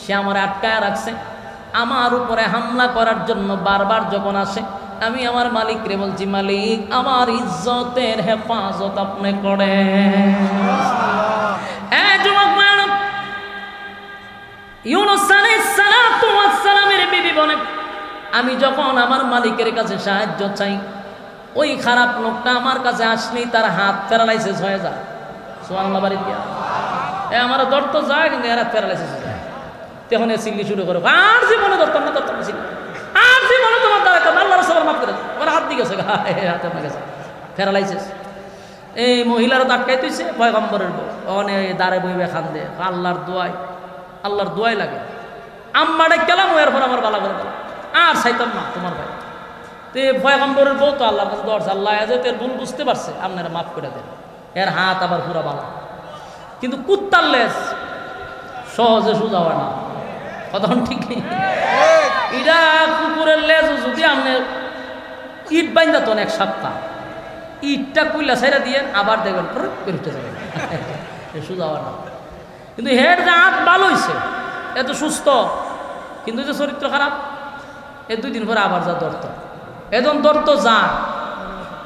সে আমার আটকায় রাখছে। আমার উপরে হামলা করার জন্য বারবার যখন আসে, আমি আমার মালিকরে বলছি, মালিক আমার ইজ্জতের হেফাজত আপনি করেন। ইউনুস আলাইহিস সালামের বিবি বলে, আমি যখন আমার মালিকের কাছে সাহায্য চাই, ওই খারাপ লোকটা আমার কাছে আসলেই তার হাত প্যারালাইসিস হয়ে যায়। সুবহানাল্লাহ। বাড়ি দিয়া আমার ধরতো যায়, কিন্তু এরা প্যারালাইসিস হয়ে যায়। তখন এ চিল্লি শুরু করো, আর জীবনে ধরতাম না, ধরতাম না, আর জীবনে তোমার দ্বারা আল্লাহ রাসূল মাফ করে আমার হাত দিয়ে গেছে, হাতে না গেছে প্যারালাইসিস। এই মহিলারও ধাক্কাই তুইছে, পয়গম্বরের বউ অনেক দাঁড়ে বইবে খান দে, আল্লাহর দোয়াই লাগে। আম্মারে গেলাম, ওর পর আমার বালা করে দিলাম, আর চাইতাম না তোমার ভাই। তো পয়গম্বরের বউ তো আল্লাহর কাছে দরজা, আল্লাহ এর ভুল বুঝতে পারছে, আপনারা মাফ করে দেন। এর হাত আবার পুরা বালা, কিন্তু কুত্তার লেজ সহজে সোজা হয় না, কথা ঠিক নেই। এটা কুকুরের লেজ যদি আপনি ইট বাইন্দা তো এক সপ্তাহ, ইটটা কুইলা ছাইরা দিয়ে আবার দেখবেন বেরোতে যাবে, সোজা হয় না। কিন্তু হের যে হাত ভালো হয়েছে, এত সুস্থ, কিন্তু যে চরিত্র খারাপ, এ 2 দিন পরে আবার যা দরত, এজন দরত যা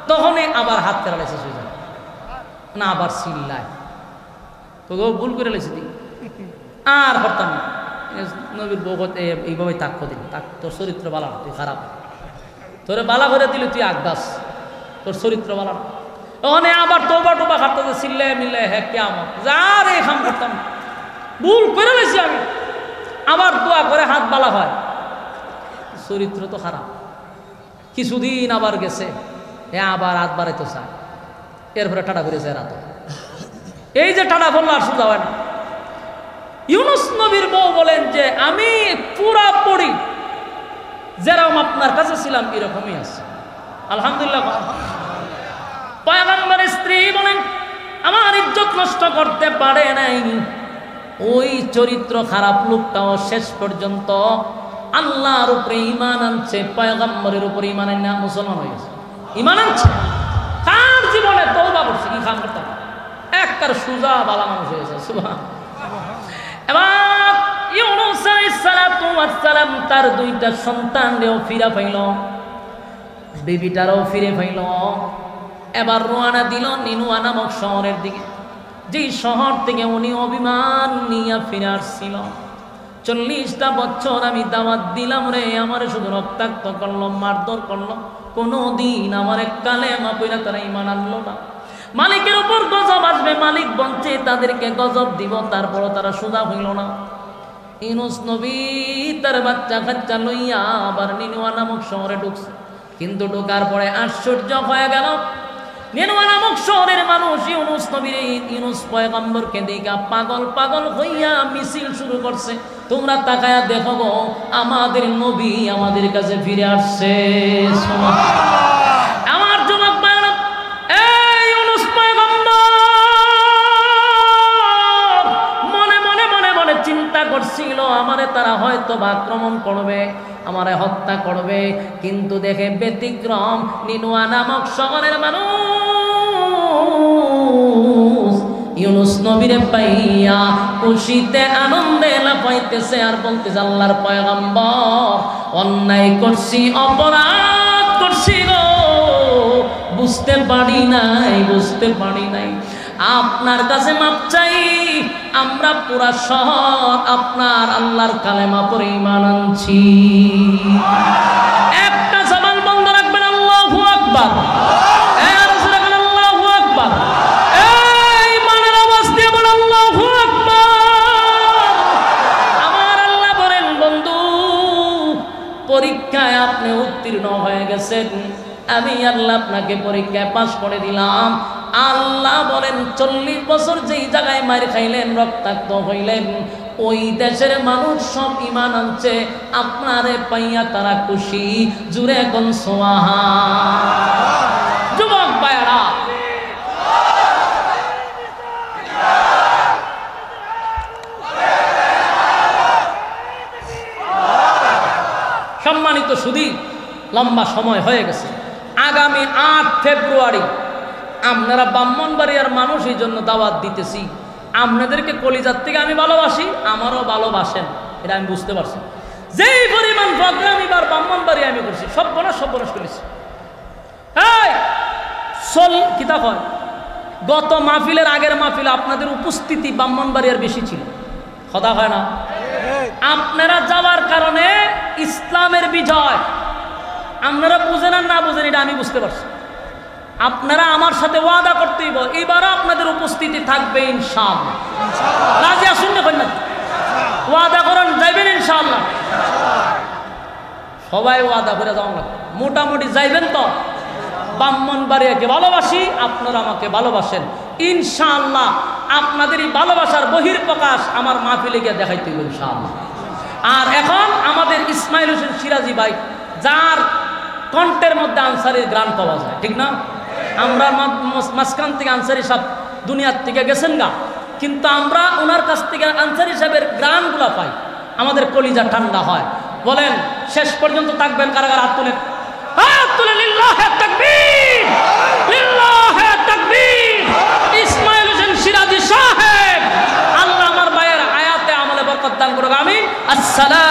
তখনই আবার হাত কেরা লেছে সোজা না, আবার চিল্লায় তো ভুল করে লেছে দিই আর হরতাম না। নবীর বউ এইভাবে তাক্য দিল, তোর চরিত্র বালা না, তুই খারাপ, তোরে বালা করে দিলে তুই আগদাস, তোর চরিত্র বালা না। ওখানে আবার তোবা টোবা খাটতে চিল্লে মিলে হ্যাঁ কেমন যা রে খাম করতাম, ভুল করে লেছি আমি, আবার দোয়া করে হাত বালা হয়, চরিত্র তো খারাপ। কিছুদিন আবার গেছে, আবার হাত বাড়াইতে চায়, এরপরে টাটা করেছে রাত। এই যে টাটা বললো আর সোজা হয় না। ইউনুস নবীর বউ বলেন যে আমি পুরাপুরি যেরকম আপনার কাছে ছিলাম এরকমই আছে, আলহামদুলিল্লাহ। পয়গম্বরের স্ত্রী বলেন আমার ইজ্জত নষ্ট করতে পারে নাই। ওই চরিত্র খারাপ লোকটাও শেষ পর্যন্ত আল্লাহর উপরে ঈমান আনছে, পয়গম্বরের উপরে ঈমান আনে মুসলমান হয়ে গেছে, ঈমান আনছে। তার জীবনে তওবা করছে, কি কাম করতে একবার সুজা বালা মানুষ হয়ে গেছে, সুবহান। এবার ইউনুস আলাইহিস সালাতু ওয়াস সালাম তার দুইটা সন্তানরেও ফিরে পাইল, বেবিটারও ফিরে পাইল। এবার রওনা দিল নিনুয়া নামক শহরের দিকে, যেই শহর থেকে উনি অভিমান নিয়ে ফিরে আসছিল। 40টা বছর আমি দাওয়াত দিলাম রে, আমার শুধু রক্তাক্ত করলো, মারধর করলো, কোনোদিন আমার কালেমা পড়া তারা ঈমান আনলো না। মালিকের উপর গজব আসবে, মালিক বলছে তাদেরকে গজব দিব, তারপরও তারা সোজা হইল না। ইউনুস নবী তার বাচ্চা কাচ্চা লইয়া আবার নিনুয়া নামক শহরে ঢুকছে, কিন্তু ঢোকার পরে আশ্চর্য হয়ে গেল। নিনুয়া নামক শহরের মানুষ ইউনুস নবীর ইউনুস পয়গম্বরকে দেখা পাগল পাগল হইয়া মিছিল শুরু করছে, তোমরা তাকায়া দেখো গো আমাদের নবী আমাদের কাছে ফিরে আসছে। আমার যুবক ভাইরা, এই ইউনুস পয়গম্বর মনে মনে মনে মনে চিন্তা করছিল আমারে তারা হয়তো আক্রমণ করবে, আমারে হত্যা করবে, কিন্তু দেখে ব্যতিক্রম নিনুয়া নামক শহরের মানুষ ইউনুস নবীরে পাইয়া খুশিতে আনন্দে লাফাইতেছে আর বলতেছে আল্লাহর পয়গম্বর অন্যায় করছি, অপরাধ করছি গো, বুঝতে পারি নাই, আপনার কাছে মাপ চাই। আমরা পুরা শহর আপনার আল্লাহর কালেমা পড়ে ঈমান আনছি। একটা জবান বন্ধ রাখবেন, আল্লাহু আকবার। আল্লাহু আকবার। এই ঈমানের আওয়াজ দিয়ে বলেন আল্লাহু আকবার। আমার আল্লাহ বলেন বন্ধু পরীক্ষায় আপনি উত্তীর্ণ হয়ে গেছেন, আমি আল্লাহ আপনাকে পরীক্ষায় পাশ করে দিলাম। আল্লাহ বলেন 40 বছর যেই জায়গায় মার খাইলেন, রক্তাক্ত হইলেন, ওই দেশের মানুষ সব ঈমান আনছে, আপনারে পাইয়া তারা খুশি। জুড়ে কোন সুবহান। যুবক ভাইরা, সম্মানিত সুধী, লম্বা সময় হয়ে গেছে। আগামী 8 ফেব্রুয়ারি আপনারা ব্রাহ্মণবাড়িয়ার মানুষ এই জন্য দাওয়াত দিতেছি। আপনাদেরকে কলিজার থেকে আমি ভালোবাসি, আমারও ভালোবাসেন, এটা আমি বুঝতে পারছি। যেই পরিমাণ প্রোগ্রাম এবার ব্রাহ্মণবাড়ি আমি করছি, সর্বনাশ করেছি। কিতাব হয় গত মাহফিলের আগের মাহফিলে আপনাদের উপস্থিতি ব্রাহ্মণবাড়িয়ার বেশি ছিল, কথা হয় না? আপনারা যাওয়ার কারণে ইসলামের বিজয়, আপনারা বুঝেন আর না বুঝেন এটা আমি বুঝতে পারছি। আপনারা আমার সাথে ওয়াদা করতে হইব, এবারও আপনাদের উপস্থিতি থাকবে ইনশাআল্লাহ। রাজি আসুন না, ওয়াদা করেন যাইবেন ইনশাআল্লাহ। সবাই ওয়াদা করে যাওয়া লাগবে, মোটামুটি যাইবেন তো। ব্রাহ্মণবাড়িয়াকে ভালোবাসি, আপনারা আমাকে ভালোবাসেন, ইনশাআল্লাহ আপনাদের এই ভালোবাসার বহির্প্রকাশ আমার মাহফিলে গিয়ে দেখাইতে হইব ইনশাআল্লাহ। আর এখন আমাদের ইসমাইল হোসেন সিরাজি ভাই, যার কণ্ঠের মধ্যে আনসারির গান পাওয়া যায়, ঠিক না? আমরা মাঝখান থেকে আনসারি সাহেব দুনিয়ার থেকে গেছেন গা, কিন্তু আমরা ওনার কাছ থেকে আনসারি সাহেবের গানগুলা পাই, আমাদের কলিজা ঠান্ডা হয়। বলেন শেষ পর্যন্ত থাকবেন কারা কারা? হাত তুলেন, হাত তুলেন। লিল্লাহে তাকবীর, লিল্লাহে তাকবীর। ইসমাইল হোসেন সিরাজি সাহেব, আল্লাহ আমার ভাইয়ের আয়াতে আমলে বরকত দান করুক, আমিন। আসসালাম।